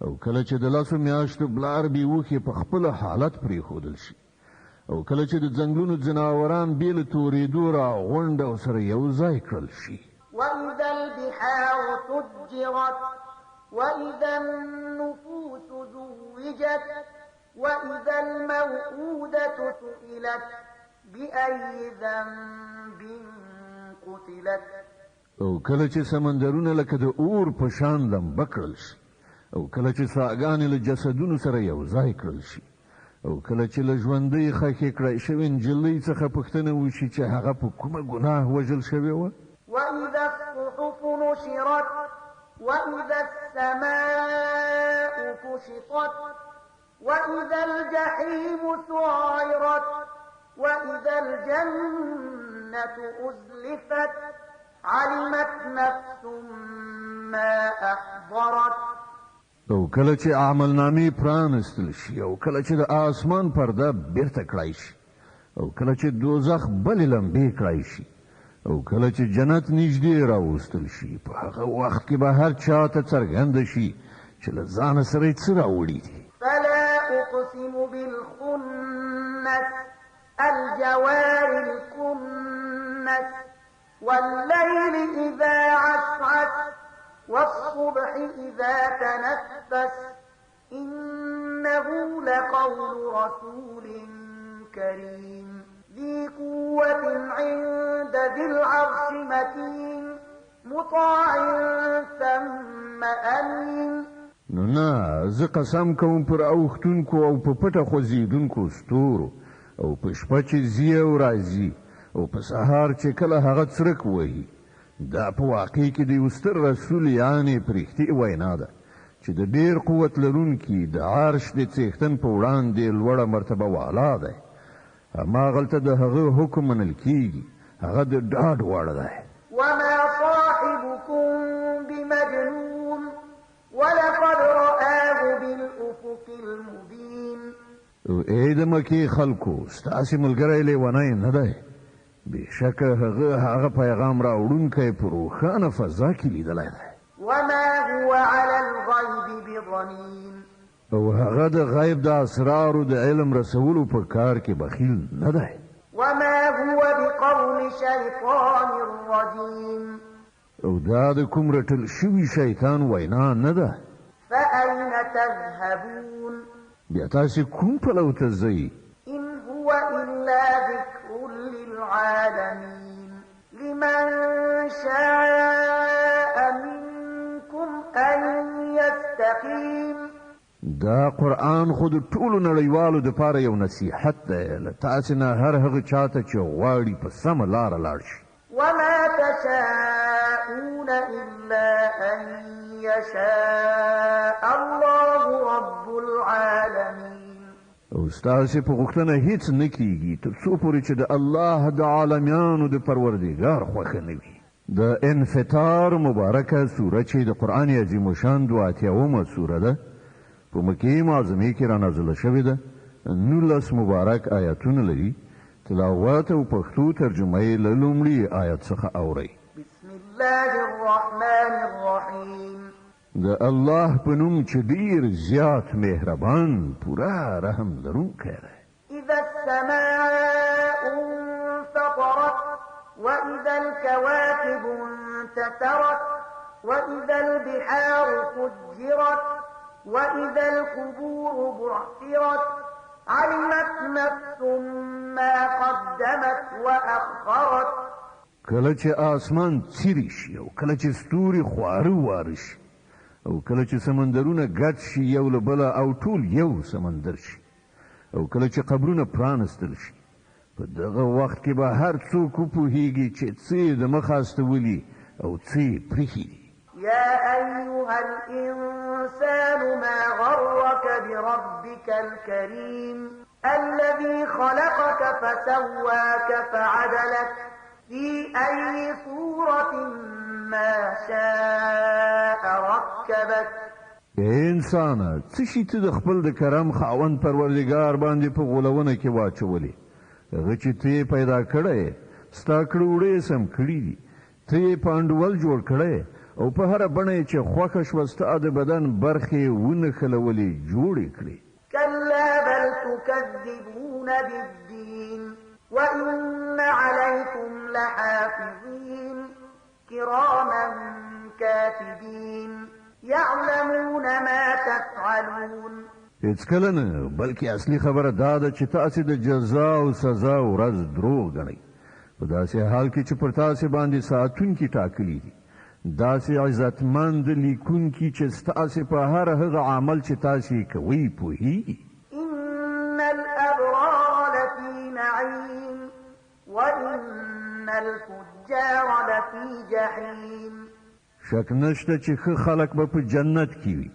او کله چې د لاسو میاشتو بلار بیوخې په خپل حالت پرېښودل شي او کله چې د ځنګلونو ځناوران بې له تورېدو راغونډ او سره یو ځای کړل شي وإذا البحار سجرت وإذا النفوس زوجت وإذا الموءودة سئلت بأي ذنب قتلت او کله چې سمندرونه لکه د اور په شان لمبه کړل شي او کله چې ساګانې له جسدونو سره یو ځای کړل شي او کله چې له ژوندۍ خښې کړای شوې نجلۍ څخه پوښتنه وشي چې هغه په کومه ګناه وژل شوې وه وإذا الصحف نشرت وإذا السماء كشطت وإذا الجحيم سعرت وإذا الجنة أزلفت علمت نفس ما أحضرت او کله چې عملنامې پرانستل شي او کله چې د آسمان پرده بیرته کړای شي او کله چې دوزخ بلې لمبې کړای شي او کله چې جنت نږدې راوستل شي په هغه وخت کې به هر چا ته څرګنده شي چې له ځانه سره یې څه راوړي دي فلا أقسم بالخنس الجوار الكنس والليل إذا عسعس والصبح إذا تنفس إنه لقول رسول كريم ذي قوة عند ذي العرش مكين مطاع ثم أمين نو نه زه قسم کوم پر اوښتونکو او په پټه خوځېدونکو ستورو او په شپه چې ځي او راځي او په سهار چې کله هغه څرک وهي دا په واقع کې د یو ستر رسول یعنې پرښتې وینا ده چې د ډېر قوت لرونکي د عرش د څښتن په وړاندې لوړه مرتبه والا دی هماغلته د هغه حکم منل کېږي هغه د ډاډ وړ دی وما صاحبكم بمجنون ولقد رآه بالأفق المبين ای د مکې خلکو ستاسې ملګری لیونی نه دی بېشکه هغه پیغام راوړونکی په روښانه فضا کې لیدلی دی وما هو على الغيب بضنين او هغه د غیب د اسرارو د علم رسولو په کار کې بخیل نه دی وما هو بقول شيطان رجيم او دا د کوم رټل شوي شیطان وینا نه ده فأين تذهبون بیا تاسې کوم پلو ته ځئ إن هو إلا ذكر للعالمين لمن شاء منكم أن يستقيم دا قرآن خو د ټولو نړیوالو دپاره یو نصیحت دی له تاسې نه هر هغه چاته چې غواړي په سمه لاره لاړ شي وما تشاءون إلا أن يشاء الله رب العالمين او ستاسې په غوښتنه هیڅ نه کیږي تر څو پورې چې د الله د عالمیانو د پروردګار خوښه نه وي د انفطار مبارکه سوره چې د قرآن عظیم شان 82مه سوره ده په مکې معظمې کې رانازله شوې ده 19 مبارک آیاتونه لري تلاوت او پښتو ترجمه یې له لومړي آیت څخه اورئ. بسم الله الرحمن الرحیم. د الله په نوم چې ډېر زیات مهربان پوره رحم لرونکی دی. اذا السماء انفطرت واذا الكواكب انتثرت واذا البحار فجرت واذا القبور بعثرت علمت نفس ما قدمت واخرت. کله چې آسمان څیرې شي او کله چې ستوري خواره واره شي او کله چې سمندرونه ګډ شي یو له بله او ټول یو سمندر شي او کله چې قبرونه پرانستل شي په دغه وخت کې به هر څوک وپوهیږي چې څه یې د مخه استولي او څه یې پرېښي دي. يا أيها الإنسان ما غرك بربك الكريم الذي خلقك فسواك فعدلك في أي صورة ما شاء ركبك. انسان څه شي ته د خپل د کرم خاوند پروردګار باندې په غولونه کې واچولې هغه چې ته پیدا کړی ستا کړه وړې سم کړي دي ته یې پانډول جوړ کړی او په هر بڼه چې خوښه شوه ستا د بدن برخې ونښلولې جوړې کړې. كلا بل تكذبون بالدين وإن عليكم لحافظين كراما كاتبين يعلمون ما تفعلون. هیڅکله نه بلکې اصلي خبره دا ده چې تاسې د جزا او سزا ورځ دروغ ګڼئ په داسې حال کې چې پر تاسې باندې ساتونکي ټاکلي دي داسې عزتمند لیکونکي چې ستاسې په هر هغه عمل چې تاسې کوئ پوهیږي. إن الأبرار لفي نعيم وإن الفجار لفي جحيم. شک نشته چې ښه خلک به په جنت کې وي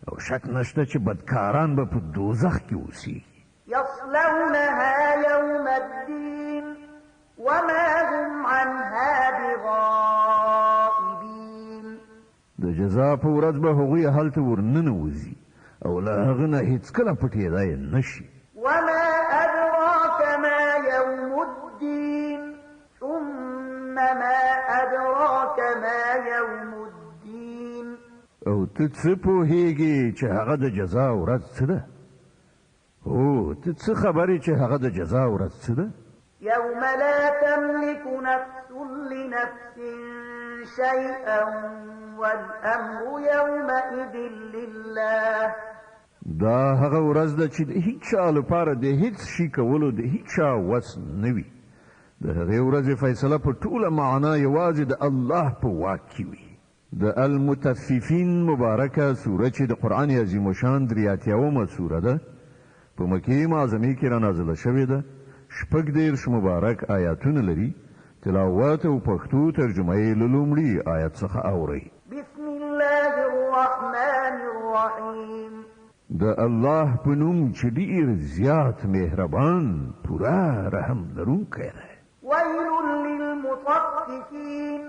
او شک نشته چې بدکاران به په دوزخ کې اوسیږي. يصلونها يوم الدين وما هم عنها بغائبين. د جزا په ورځ به هغوی هلته ورننوځي او له هغه نه هیڅکله پټېدای نشي. وما أدراك ما يوم الدين ثم ما أدراك ما يوم الدين. او ته څه پوهیږي چې هغه د جزا ورځ څه ده؟ هو ته څه خبرې چې هغه د جزا ورځ څه ده؟ يوم لا تملك نفس لنفس شيئا والأمر يومئذ لله. دا هغه ورځ ده چې د هیڅ چا لپاره د هیڅ شي کولو د هیڅ چا وس نه وي. د هغې ورځې فیصله په ټوله معنا یوازې د الله په واک کې وي. د المطففین مبارکه سوره چې د قرآن عظیم شان 83 سوره ده په مکې معظمې کې رانازله شوې ده 46 مبارک آیاتونه لري. تلاوت او پښتو ترجمه یې له لومړي آیت څخه اورئ. بسم الله الرحمن الرحیم. د الله په نوم چې ډېر زیات مهربان پوره رحم لرونکی دی. ويل للمطففين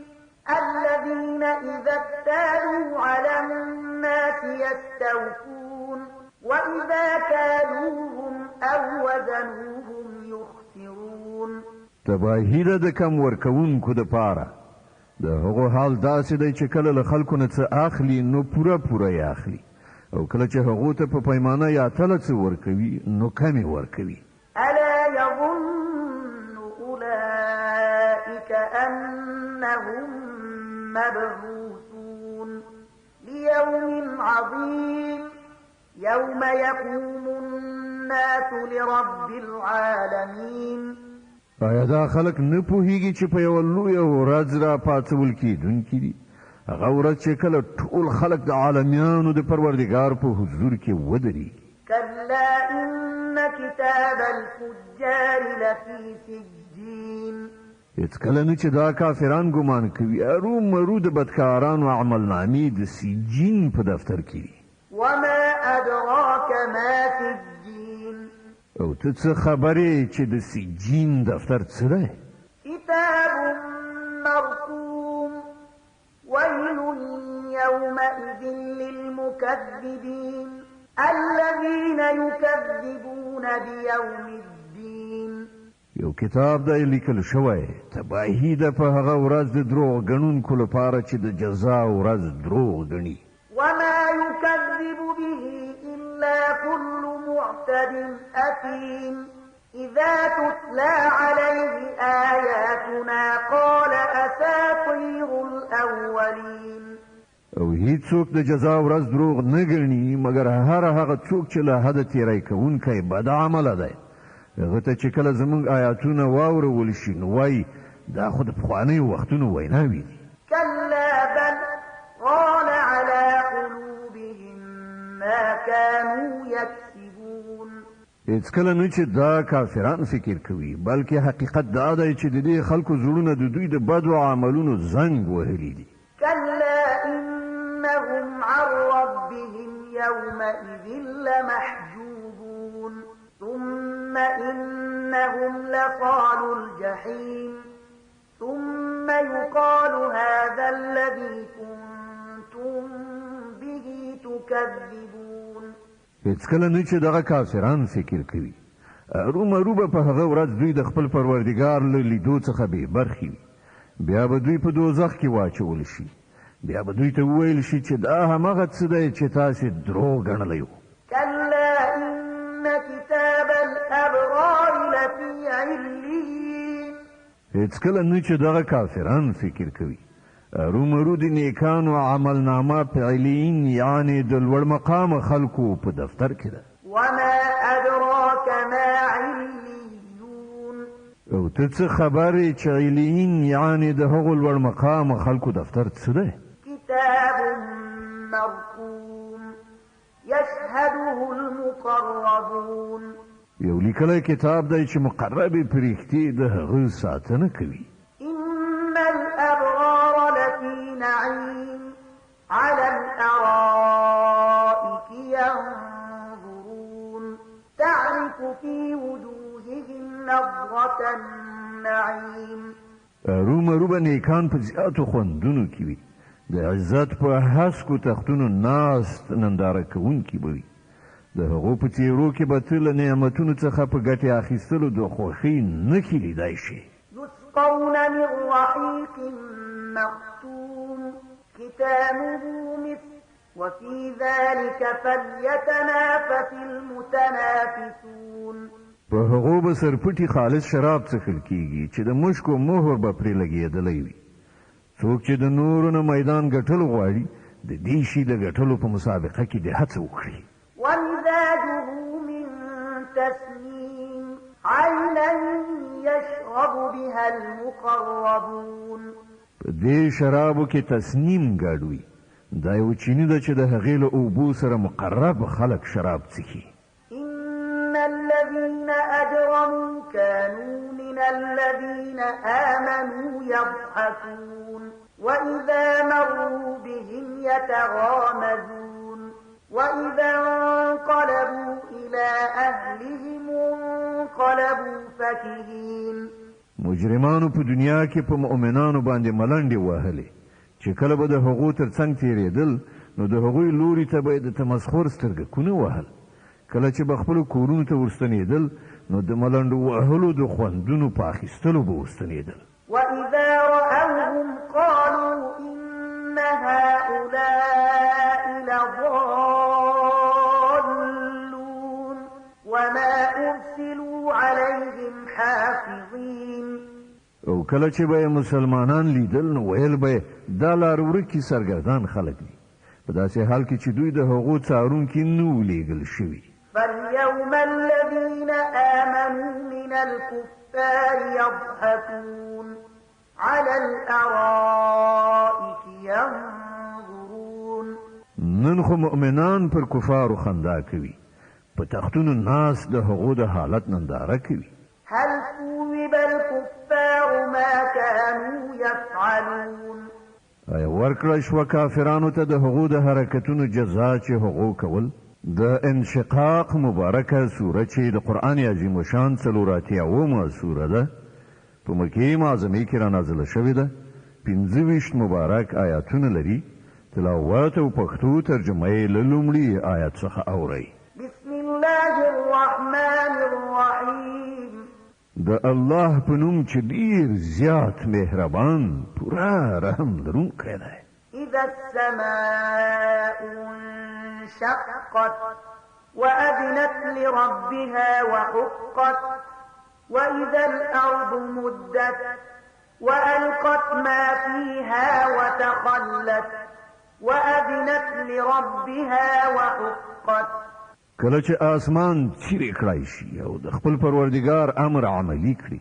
الذين إذا اكتالوا على الناس يستوفون وإذا كالوهم أو وزنوهم يخسرون. تباهي ده د کم ورکوونکو دپاره د هغو حال داسې دی چې کله له خلکو نه څه اخلي نو پوره پوره یې اخلي او کله چې هغو ته په پیمانه یا تله څه ورکوي نو کمې ورکوي. ألا يظن أولئك أنهم مبعوثون ليوم عظيم يوم يقوم الناس لرب العالمين. آیا دا خلک نه پوهیږي چې په یوه لویه ورځ را پاڅول کېدونکي دي هغه ورځ چې کله ټول خلک د عالمیانو د پروردګار په حضور کې ودرېږي. كلا إن كتاب الفجار لفي سجين. هېڅکله نه چې دا کافران ګمان کوي ارومرو د بدکارانو عملنامې د سجین په دفتر کې دي. وما أدراك ما سجين. او ته څه خبرې چې د سجین دفتر څه دی؟ كتاب مرقوم ويل يومئذ للمكذبين الذين يكذبون بيوم الدين. یو کتاب دی لیکل شوی تباهي ده په هغه ورځ د دروغ ګڼونکو لپاره چې د جزا ورځ دروغ ګڼي وما يكذب به إلا كل معتد أثيم إذا تتلى عليه آياتنا قال أساطير الأولين او هیڅوک د جزا ورځ دروغ نه ګڼي مګر هغه څوک چې له حده تیری کوونکی بد عمله دی هغه ته چې کله زموږ آیاتونه واورول شي نو وایي دا خو د پخوانیو وختونو ویناوې دي كلا بل ران على قلوبهم ما كانوا يكسبون هیڅکله نه چې دا کافران فکر کوي بلکې حقیقت دا دی چې د دې خلکو زړونه د دوی د بدو عملونو زنګ وهلي دي كلا إنهم عن ربهم يومئذ لمحجوبون ثم إنهم لصالو الجحيم ثم يقال هذا الذي كنتم به تكذبون هیڅکله نه چې دغه کافران فکر کوي ارومرو به په هغه ورځ دوی د خپل پروردګار له لیدو څخه بې برخې وي بیا به دوی په دوزخ کې واچول شي بیا به دوی ته وویل شي چې دا همغه څه دی چې تاسې دروغ ګڼلی وو كلا إن كتاب الأبرار لفي عليين هیڅکله نه چې دغه کافران فکر کوي ارومرو د نیکانو عملنامه په علین یعنې د لوړ مقام خلکو په دفتر کې ده وما أدراك ما عليون او ته څه خبرې چې علین یعنې د هغو لوړ مقام خلکو دفتر څه دی كتاب مرقوم يشهده المقربون یو لیکلی کتاب دی چې مقربې پرښتې د هغه ساتنه کوي إن الأبرار لفي نعيم على الأرائك ينظرون تعرف في وجوههم نضرة النعيم ارومرو به نیکان په زیاتو خوندونو کې وي د عزت په هسکو تختونو ناست ننداره کوونکي به وي د هغو په څېرو کې به ته له نعمتونو څخه په ګټې اخیستلو د خوښۍ نښې لیدای شي يسقون من رحيق مختوم ختامه مسك وفي ذلك فليتنافس المتنافسون په هغو به سرپټي خالص شراب څښل کیږي چې د مشکو مهر به پرې لګېدلی وي څوک چې د نورو نه میدان ګټل غواړي د دې شي د ګټلو په مسابقه کې د هڅه وکړي ومزاجه من تسنيم عينا يشرب بها المقربون په دې شرابو کې تسنیم ګډ وي دا یو چینی ده چې د هغې له اوبو سره مقرب خلک شراب څښي إن الذين أجرموا كانوا من الذين آمنوا يضحكون وإذا مروا بهم يتغامزون وإذا انقلبوا إلى أهلهم انقلبوا فكهين مجرمانو په دنیا کې په مؤمنانو باندې ملنډې وهلې چې کله به د هغو تر څنګ تېرېدل نو د هغوی لوري ته به یې د تمسخر سترګکونه وهل کله چې به خپلو کورونو ته ورستنېدل نو د ملنډو وهلو د خوندونو په اخیستلو به ورستنېدل وإذا رأوهم قالوا إن هؤلاء لضالون وما أرسلوا عليهم حافظين او کله چې به مسلمانان لیدل نو ویل به دا لار ورکي سرګردان خلک دي په داسې حال کې چې دوی د هغو څارونکي نه وو لیږل شوي فاليوم الذين آمنوا من الكفار يضحكون على الأرائك ينظرون نن خو مؤمنان پر کفارو خندا کوي په تختونو ناس د هغو د حالت ننداره کوي هل ثوب الكفار ما كانوا يفعلون ایا ورکړه شوه کافرانو ته د هغو د حرکتونو جزا چې هغو کول د انشقاق مبارکه سوره چې د قرآن عظیم الشان 408 سوره ده په مکې معظمې کې رانازله شوې ده 25 مبارک آیاتونه لري تلاوت او پښتو ترجمه یې له لومړي آیات څخه اورئ بسم الله الرحمن الرحیم د الله په نوم چې ډیر زیات مهربان پورا رحم لرونکی دی. إذا السماء انشقت وأذنت لربها وحقت وإذا الأرض مدت وألقت ما فيها وتخلت وأذنت لربها وحقت. کله چې آسمان چیرې کړای شي او د خپل پروردګار امر عملی کړي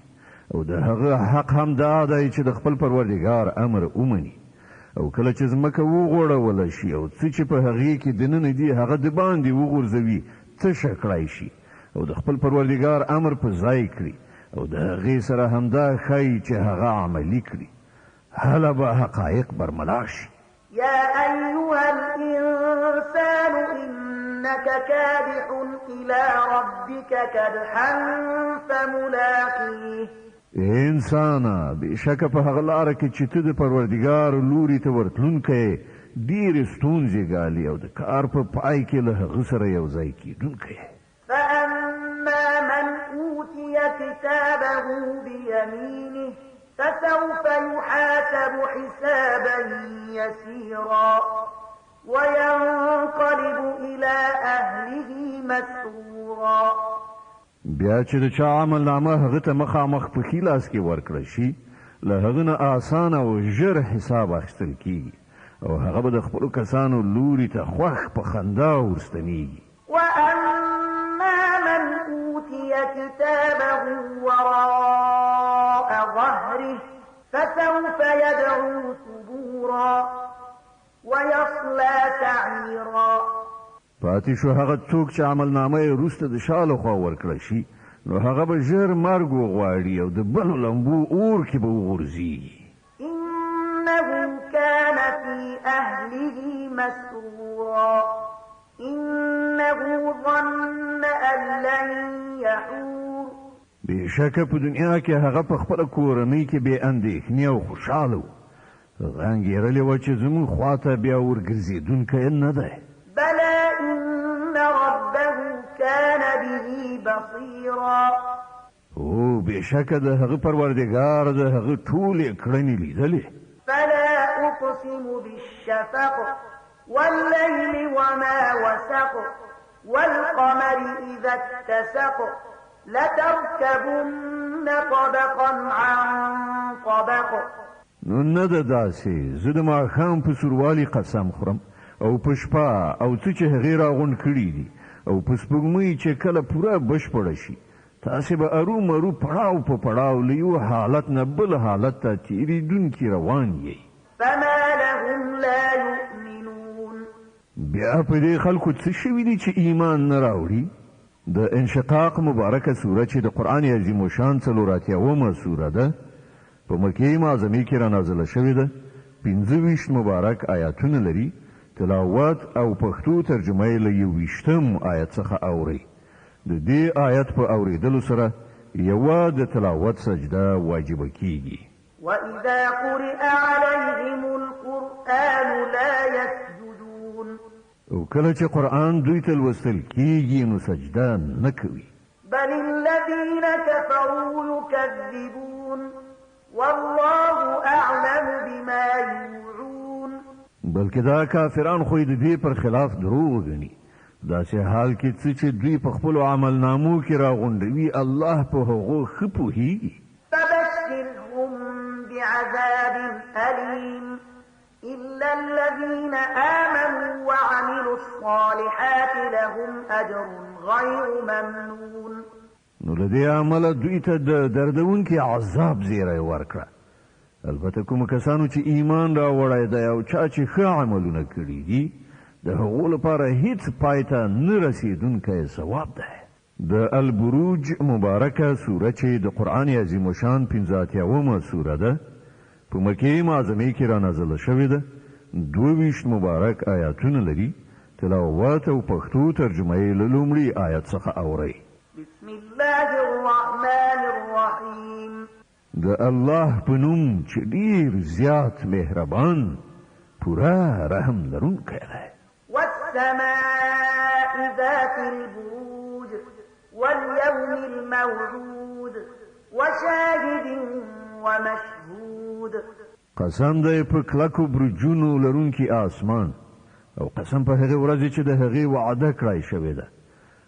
او د هغه حق هم دا دی چې د خپل پروردګار امر ومني او کله چې ځمکه وغوړول شي او څه چې په هغې کې دننه دي هغه د باندې وغورځوي تشه کړای شي او د خپل پروردګار امر په ځای کړي او د هغې سره همدا ښایي چې هغه عملي کړي هله به حقایق برملا شي. يا أيها الإنسان إنك كادح إلى ربك كدحا فملاقيه. انسانا بشکه په هغه لاره کې چې ته د پروردګار لوري ته ورتلونکی ډېرې ستونزې ګالي او د کار په پای کې له هغه سره یو ځای کېدونکی. فأما من أوتي كتابه بيمينه فسوف يحاسب حسابا يسيرا وينقلب إلى أهله مسرورا. بیا چې د چا عمل نامه هغه ته مخامخ په ښي لاس کې ورکړه شي له هغه نه اسانه او ژر حساب اخیستل کېږي او هغه به د خپلو کسانو لوري ته خوښ په خندا ورستنېږي. وأما من أوتي كتابه وراء ظهره فسوف يدعو ثبورا ويصلى سعيرا. پاتې شو هغه څوک چې عمل نامه یې وروسته د شا له خوا ورکړه شي نو هغه به ژر مرګ وغواړي او د بلو لمبو اور کې به وغورځېږي. إنه كان في أهله مسرورا إنه ظن أن لن يحور. بېشکه په دنیا کې هغه په خپله کورنۍ کې بې اندېښنې او خوشحاله و. هغه انګېرلې وه چې زموږ خواته بیا ورګرځېدونکی نه دی. بلى إن ربه كان به بصيرا. او بېشکه د هغه پروردګار د هغه ټولې کړنې لیدلې. فلا أقسم بالشفق والليل وما وسق والقمر إذا اتسق لتركبن طبقا عن طبق. نو نه ده داسې زه د ماښام په سوروالي قسم خورم او په شپه او څه چې هغې راغونډ کړي دي او په سپوږمۍ چې کله پوره بشپړه شي تاسې به ارومرو پړاو په پړاو له یو حالت نه بل حالت ته تېرېدونکي روان یئ. فما لهم لا يؤمنون. بیا په دې خلکو څه شوي دي چې ایمان نه راوړي؟ د انشقاق مبارکه سوره چې د قرآن عظیم الشان 84مه سوره ده په مکې معظمې کې رانازله شوې ده. 25 مبارک آیاتونه لري. تلاوت او پښتو ترجمه یې له 21 آیت څخه اورئ. د دې آیت په اورېدلو سره یوه د تلاوت سجده واجبه کیږي. وإذا قرئ عليهم القرآن لا يسجدون. او کله چې قرآن دوی ته لوستل کیږي نو سجده نه کوي. بل الذين كفروا يكذبون والله أعلم بما يوعون. بلکې دا کافران خو د دې پر خلاف دروغ ګڼي. داسې حال کې څه چې دوی په خپلو عملنامو کې راغونډوي الله په هغو ښه پوهېږي. فبشرهم بعذاب أليم إلا الذين آمنوا وعملوا الصالحات لهم أجر غير ممنون. نو له دې عمله دوی ته د دردونکي عذاب زیری ورکړه. البته کوم کسانو چې ایمان راوړی دی او چا چې ښه عملونه کړي دي د هغو لپاره هیڅ پای ته نه رسېدونکی ثواب دی. د البروج مبارکه سوره چې د قرآن عظیم الشان 85مه سوره ده په مکې معظمې کې رانازله شوې ده. 22 مبارک آیاتونه لري. تلاوت او پښتو ترجمه یې له لومړي آیت څخه اورئ. بسم الله الرحمن الرحیم. د الله په نوم چې ډېر زیات مهربان پوره رحم لرونکی دی. والسماء ذات البروج واليوم الموعود وشاهد ومشهود قسم دی په کلکو برجونو لرونکي آسمان او قسم په هغه ورځ چې د هغې وعده کړای شوې ده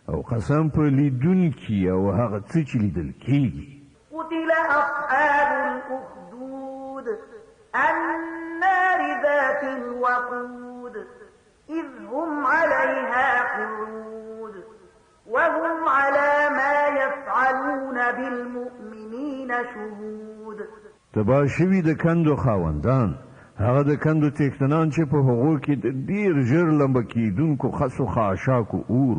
او قسم په لیدونکي او هغه څه چې لیدل کېږي. قتل أصحاب الأخدود النار ذات الوقود إذ هم عليها قعود وهم على ما يفعلون بالمؤمنين شهود. تبا شوي د کندو خاوندان هغه د کندو تیختنان چې په هغو کې د ډیر ژر لمبه کیدونکو خسو خاشاکو اور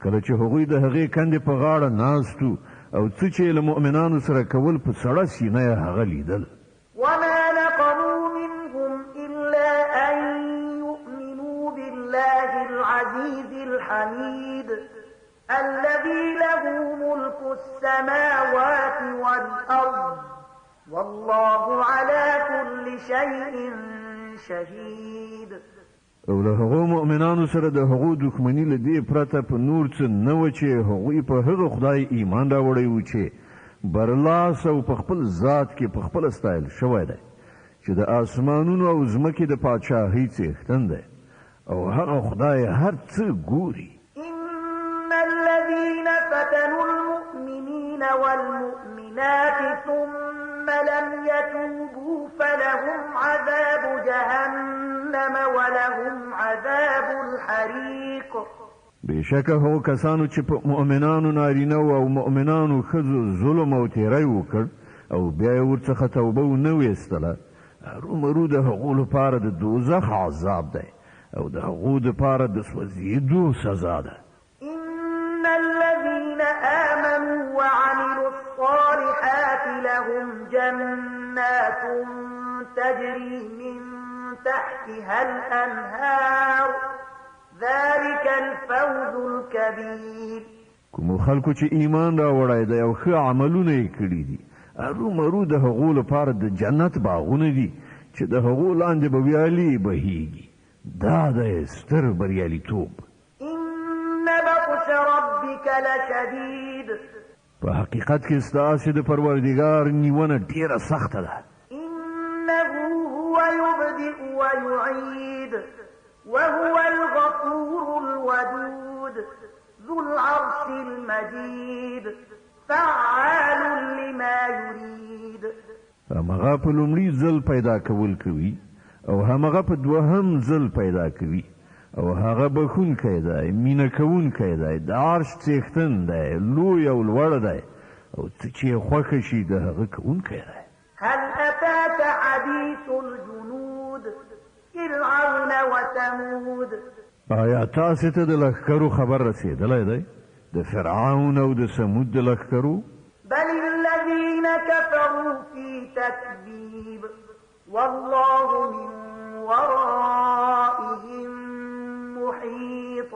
کله چې هغوی د هغې کندې په غاړه ناستو او څه چې له مؤمنانو سره کول په سړه سینه یې هغه لیدل. وما نقموا منهم إلا أن يؤمنوا بالله العزيز الحميد الذي له ملك السماوات والأرض والله على كل شيء شهيد. او له هغو مؤمنانو سره د هغو دښمني له دې پرته په نور څه نه و چې هغوی په هغه خدای ایمان راوړی و چې برلاس او په خپل ذات کې په خپل ستایل شوی دی چې د آسمانونو او ځمکې د پاچاهۍ څښتن دی او هغه خدای هر څه ګوري. إن الذين فتنوا المؤمنين والمؤمنات ثم لم يتوبوا فلهم عذاب جهنم ولهم عذاب الحريق. بشکه هو کسانو چې په مؤمنانو نارینه او مؤمنانو ښځو ظلم او تیری وکړ او بیا یې ورڅخه توبه ونه ویستله هرومرو د هغو لپاره د دوزخ عذاب دی او د هغو دپاره د سوځېدو سزا ده. إن الذين آمنوا وعملوا الصالحات لهم جنات تجري من تحتها الأنهار ذلك الفوز الكبير. کومو خلکو چې ایمان راوړی دی او ښه عملونه یې کړي دي هرومرو د هغو لپاره د جنت باغونه دي چې د هغو لاندې به ویالې بهیږي. دا دی ستر بریالیتوب. إن بطش ربك لشديد. په حقیقت کې ستاسې د پروردګار نیونه ډیره سخته ده. إنه هو يبدئ ويعيد وهو الغفور الودود ذو العرش المجيد فعال لما يريد. همغه په لومړي ځل پیدا کول کوي او همغه په دوهم ځل پیدا کوي او هغه بخونکی دی مینه کوونکی دی د عرش څښتن دی لوی او لوړ دی او څه چې یې خوښه شي د هغه کوونکی دی. هل أتاك حديث الجنود فرعون وثمود. آیا تاسې ته د لښکرو خبر رسېدلی دی د فرعون او د سمود د لښکرو؟ بل الذين كفروا في تكذيب والله من ورائهم محيط.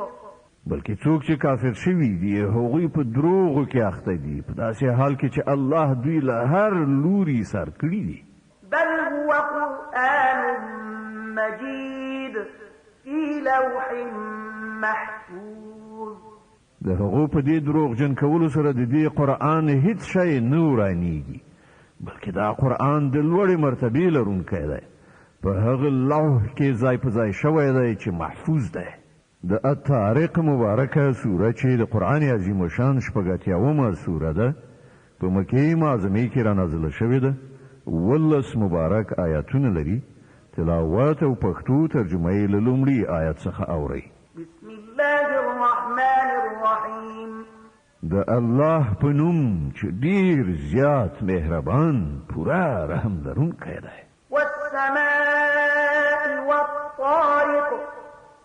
بلکې څوک چې کافر شوي دي هغوی په دروغو کې اخته دي په داسې حال کې چې الله دوی له هر لوري سر کړي دي. بل هو قرآن مجيد في لوح محفوظ. د هغو په دې دروغجن کولو سره د دې قرآن هیڅ شی نه ورانیږي بلکې دا قرآن د لوړې مرتبې لرونکی دی په هغه لوح کې ځای په ځای شوی دی چې محفوظ دی. د الطارق مبارکه سوره چې د قرآن عظیم الشان شپږ سوره ده په مکې معظمې کې رانازله شوې ده 18 مبارک آیاتونه لري. تلاوت او پښتو ترجمه یې له لومړي آیت څخه اورئ. بسم الله الرحمن الرحیم. د الله په نوم چې ډیر زیات مهربان پوره رحم لرونکی دی. والسماء والطارق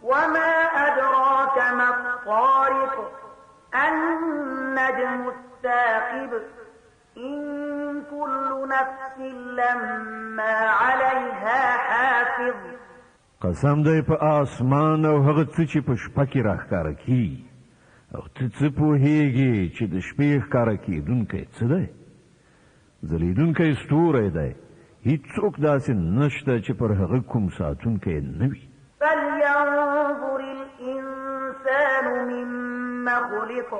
وما أدراك ما الطارق النجم الثاقب إن كل نفس لما عليها حافظ. قسم دی په آسمان او هغه څه چې په شپه کې راښکاره کیږي او ته څه پوهیږي چې د شپې ښکاره کیدونکی څه دی؟ ځلیدونکی ستوری دی هیڅوک داسې نشته چې پر هغه کوم ساتونکی نه وي. فلينظر الإنسان مما خلق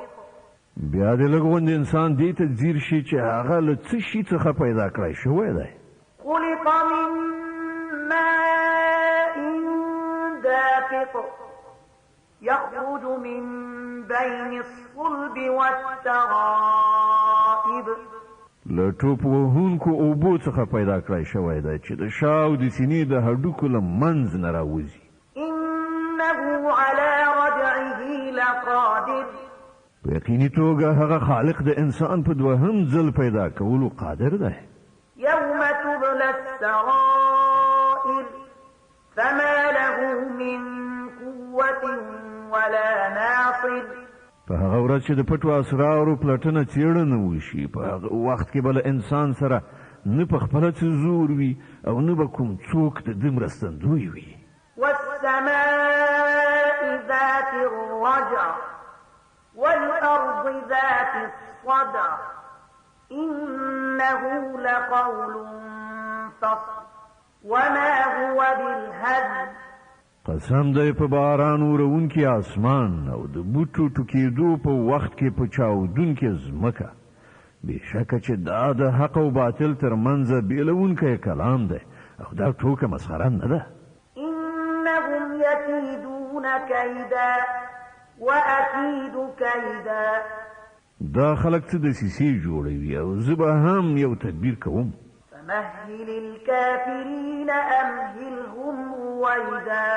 بیا د لږوند انسان دې ته ځیر شي چې هغه له څه شي څخه پیدا کړی شوی دی. خلق من ماء دافق يخرج من بين الصلب والترائب له ټوپ وهونکو اوبو څخه پیدا کړی شوی دی چې د شا او د سینې د هډوکو له منځ نه راوځي. إنه على رجعه لقادر په یقیني توګه هغه خالق د انسان په دوهم ځل پیدا کولو قادر دی. يوم تبلى السرائر فما له من قوة ولا ناصر په هغه ورځ چې د پټو اسرارو پلټنه څېړنه وشي په هغه وخت کې به له انسان سره نه په خپله څه زور وي او نه به کوم څوک د ده مرستندوی وي. والسماء ذات الرجع والأرض ذات الصدع إنه لقول فصل وما هو بالهزل. قسم دی په باران وروونکي اسمان او د بوټو ټوکېدو په وخت کې په چاودونکې ځمکه بېشکه چې دا د حق او باطل ترمنځه بېلونکی کلام دی او دا ټوکه مسخره نه ده. إنهم يكيدون كيدا وأكيد كيدا. دا خلک څه دسیسې جوړوي او زه به هم یو تدبیر کوم. فمهل الكافرين أمهلهم رويدا.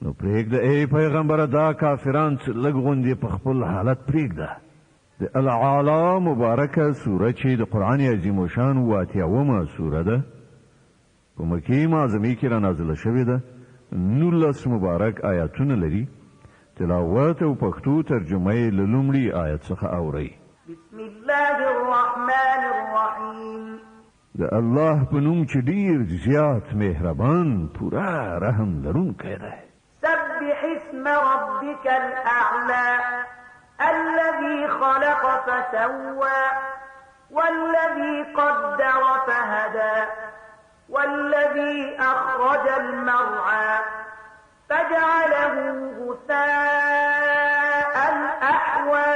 نو پرېږده ای پیغمبره دا کافران څه لږ غوندې په خپل حالت پرېږده. د العالی مبارکه سوره چې د قرآن عظیم الشان 88 سوره ده په مکې معظمې کې رانازله شوې ده. 19 مبارک آیاتونه لري. تلاوت او پښتو ترجمه یې له لومړي آیت څخه اورئ. بسم الله الرحمن الرحیم. د الله په نوم چې ډېر زیات مهربان پوره رحم لرونکی دی. سبح اسم ربك الأعلى الذي خلق فسوى والذي قدر فهدى والذي أخرج المرعى فجعله غثاء أحوى.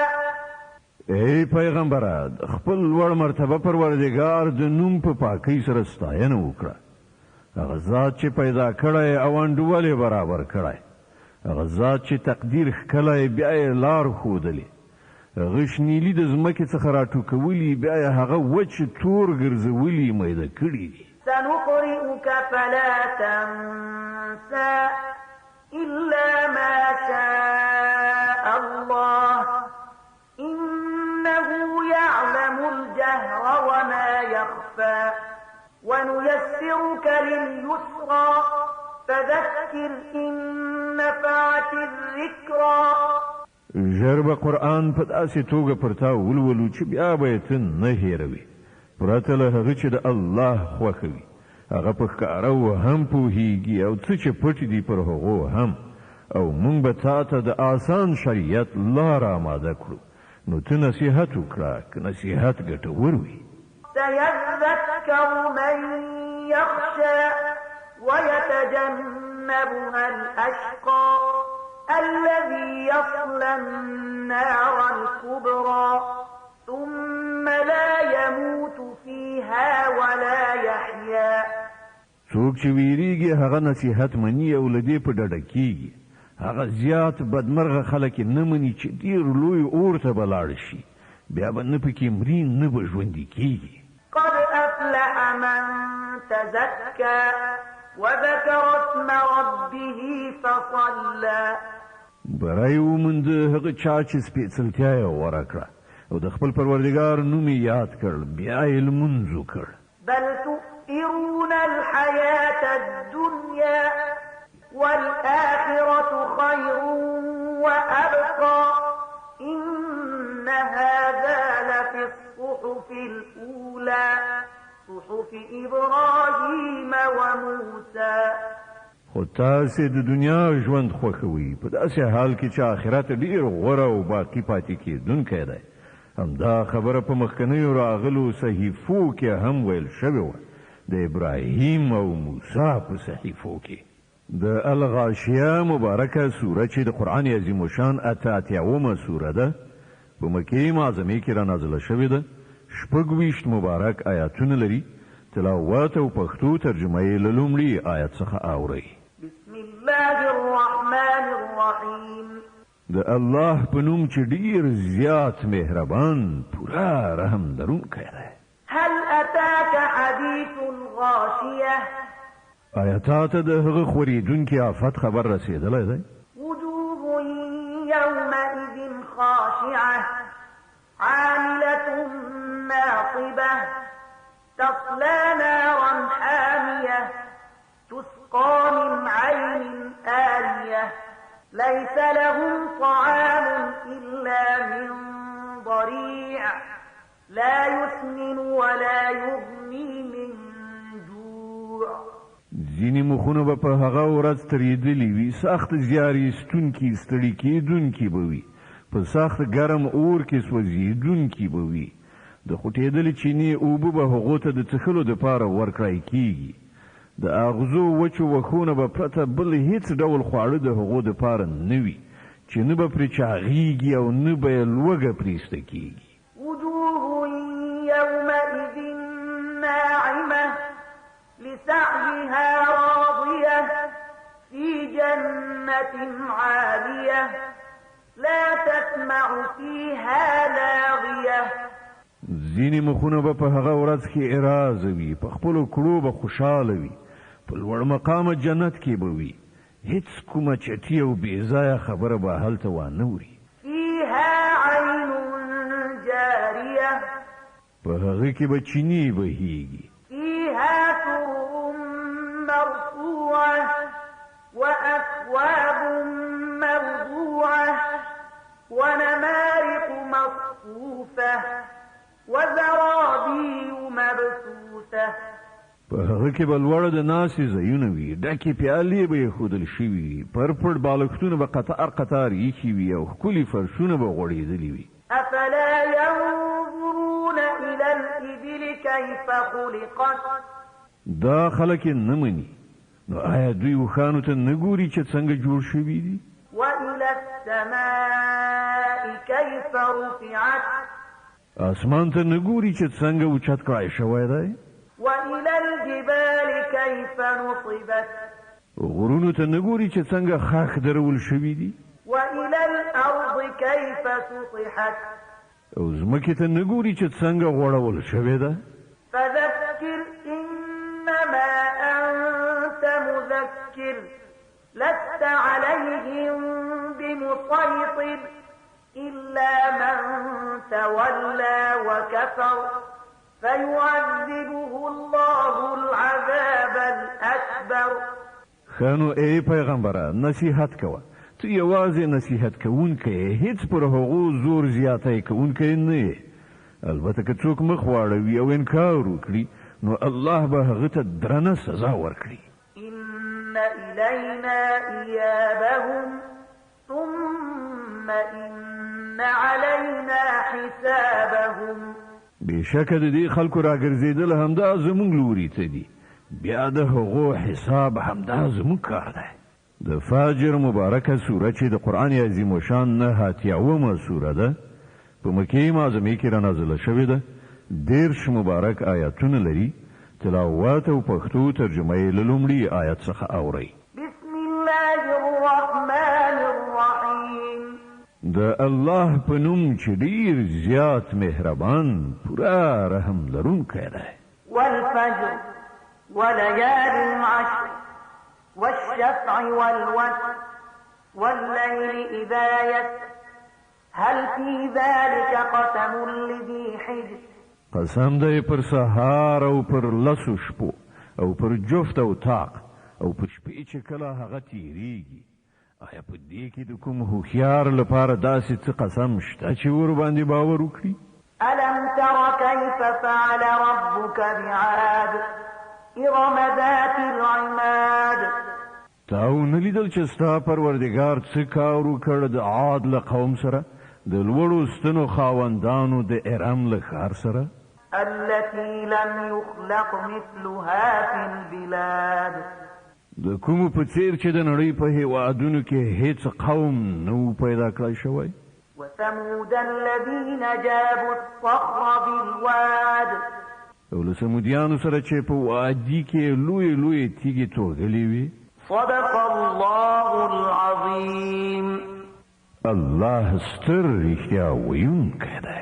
ای پیغمبره خپل لوړ مرتبه پروردګار د نوم په پاکۍ سره ستاینه وکړه. هغه ذات چې پیدا کړی او انډولې برابر کړی. هغه ذات چې تقدیر ښکلی بیا یې لار ښودلې. هغه شنیلي د ځمکې څخه راټوکولي بیا یې هغه وچ تور ګرځولي میده کړي دي. سنقرئك فلا تنسى إلا ما شاء الله إنه يعلم الجهر وما يخفى ونيسرك لليسرى فذكر إن نفعت الذكرى. ژر به قرآن په داسې توګه پر تا ولولو چې بیا به یې ته نه هېروي پرته له هغه چې د الله خوښوي. هغه په ښکاره هم پوهیږي او څه چې پټ دي پر هغو هم. او موږ به تا ته د آسان شریعت لار آماده کړو. نو ته نصیحت وکړه که نصیحت ګټور وي. سيذكر من يخشى ويتجنبها الأشقى الذي يصلى النار الكبرى ثم لا يموت فيها ولا يحيا. څوک چې ویریږي هغه نصیحت مني او له دې په ډډه کېږي. هغه زیات بدمرغه خلک نه مني چې ډېر لوی اور ته به لاړ شي بیا به نه پکې مري نه به ژوندي کېږي. قد أفلح من تزكى وذكر اسم ربه فصلى. بری ومونده هغه چا چې سپېڅلتیا یې غوره کړه او د خپل پروردګار نوم یې یاد کړ بیا یې لمونځ وکړ. بل تؤثرون الحياة الدنيا والآخرة خير وأبقى إن هذا لفي الصحف الأولى صحف إبراهيم وموسى. خو تاسې د دنیا ژوند خوښوئ په داسې حال کې چې آخرت ډېر غوره او باقي پاتې کېدونکی دی. همدا خبره په مخکنیو راغلو صحیفو کې هم ویل شوې وه د ابراهیم او موسی په صحیفو کې. د الغاشیه مبارکه سوره چې د قرآن عظیم الشان 88 سوره ده په مکې معظمې کې را نازله شوې ده 26 مبارک آیاتونه لري تلاوت او پښتو ترجمه یې له لومړي آیت څخه اورئ بسم الله الرحمن الرحیم د الله په نوم چې ډیر زیات مهربان پورا رحم لرونکی دی هل اتاك حديث الغاشية آیاتات د هغه خوریدونکي آفت خبر رسیدلی دی وجوه يومئذ خاشعة عاملة ناصبة تصلى نارا حامية تسقى من عين آنية ليس لهم طعام إلا من ضريع لا يسمن ولا يغني من جوع ځینې مخونه به په هغه ورځ تریدلي وي سخت زیار ایستونکي ستړي کېدونکي به وي په سخت ګرم اور کې سوځېدونکي به وي د خوټېدلې چینې اوبه به هغو ته د څښلو دپاره ورکړی کېږي د اغزو وچو وښونه به پرته بل هیڅ ډول خواړه د هغو دپاره نه وي چې نه به پرې چاغېږي او نه به یې لوږه پرېسته کېږي وجوه يومئذ ناعمة لسعيها راضية في جنة عالية لا تسمع فيها لاغية ځینې مخونه به په هغه ورځ کې اراز وي په خپلو کړو به خوشحاله وي په لوړ مقامه جنت کې به وي هیڅ کومه چټي او بېځایه خبره به هلته وانه وري فيها عين جارية په هغه کې به چینې بهیږي فيها سرر مرفوعة وأكواب موضوعة ونمارق مصفوفة وزرابي مبثوثة په هغه کې به لوړه د ناستې ځایونه وي ډکې پیالې به ایښودل شوي وي پرپړ بالښتونه به قطار قطار ایښي وي او ښکلي فرشونه به غوړېدلي وي أفلا ينظرون إلى الإبل كيف خلقت دا خلک یې نه مني نو آیا دوی اوښانو ته نه ګوري چې څنګه جوړ شوي دي وإلى السماء كيف رفعت اسمان ته نه ګوري چې څنګه اوچت کړای شوی دی وإلى الجبال كيف نصبت غرونو ته نه ګوري چې څنګه خاښ درول شوي دي وإلى الأرض كيف سطحت او ځمکې ته نه ګوري چې څنګه غوړول شوې ده فذكر إنما أنت مذكر لست عليهم بمسيطر إلا من تولى وكفر فيعذبه الله العذاب الأكبر خانو ای پیغمبره نصیحت کوه ته یوازې نصیحت کوونکی هیڅ پر هغو زور زیاتی کوونکی نه یې البته که څوک مخ واړوي او انکار وکړي نو الله به هغه ته درنه سزا ورکړي إن إلينا إيابهم ثم إن علينا حسابهم بېشکه د دې خلکو راګرځېدل همدا زموږ لوري ته دي بیا د هغو حساب همدا زموږ کار دی د فاجر مبارکه سوره چې د قرآن عظیم الشان نه اتیاومه سوره ده په مکې معظمې کې را نازله شوې ده 10 مبارک آیاتونه لري تلاوت او پښتو ترجمه یې له لومړي آیت څخه اورئ بسم الله الرحمن الرحیم د الله په نوم چې ډیر زیات مهربان پورا رحم لرونکی دی والفجر وليال عشر والشفع والوتر والليل إذا يسر هل في ذلك قسم لذي حجر قسم دی پر سهار او پر لسو شپو او پر جفت او طاق او پر شپې چې کله هغه تیریږي آیا په دې کې د کوم هوښیار لپاره داسې څه قسم شته چې ور باندې باور وکړي ألم تر كيف فعل ربك بعاد إرم ذات العماد تاو نه لیدل چې ستا پروردګار څه کار وکړ د عاد له قوم سره د لوړو ستنو خاوندانو د ارم له ښار سره التي لم يخلق مثلها في البلاد د کومو په څیر چې د نړۍ په هیوادونو کې هیڅ قوم نه پیدا کړی شوی ثمود الذين جابوا الصخر بالواد او له سمودیانو سره چې په وادي کې لوی تیږې توغلې وي. صدق الله العظیم. الله ستر رښتیا ویونکی دی.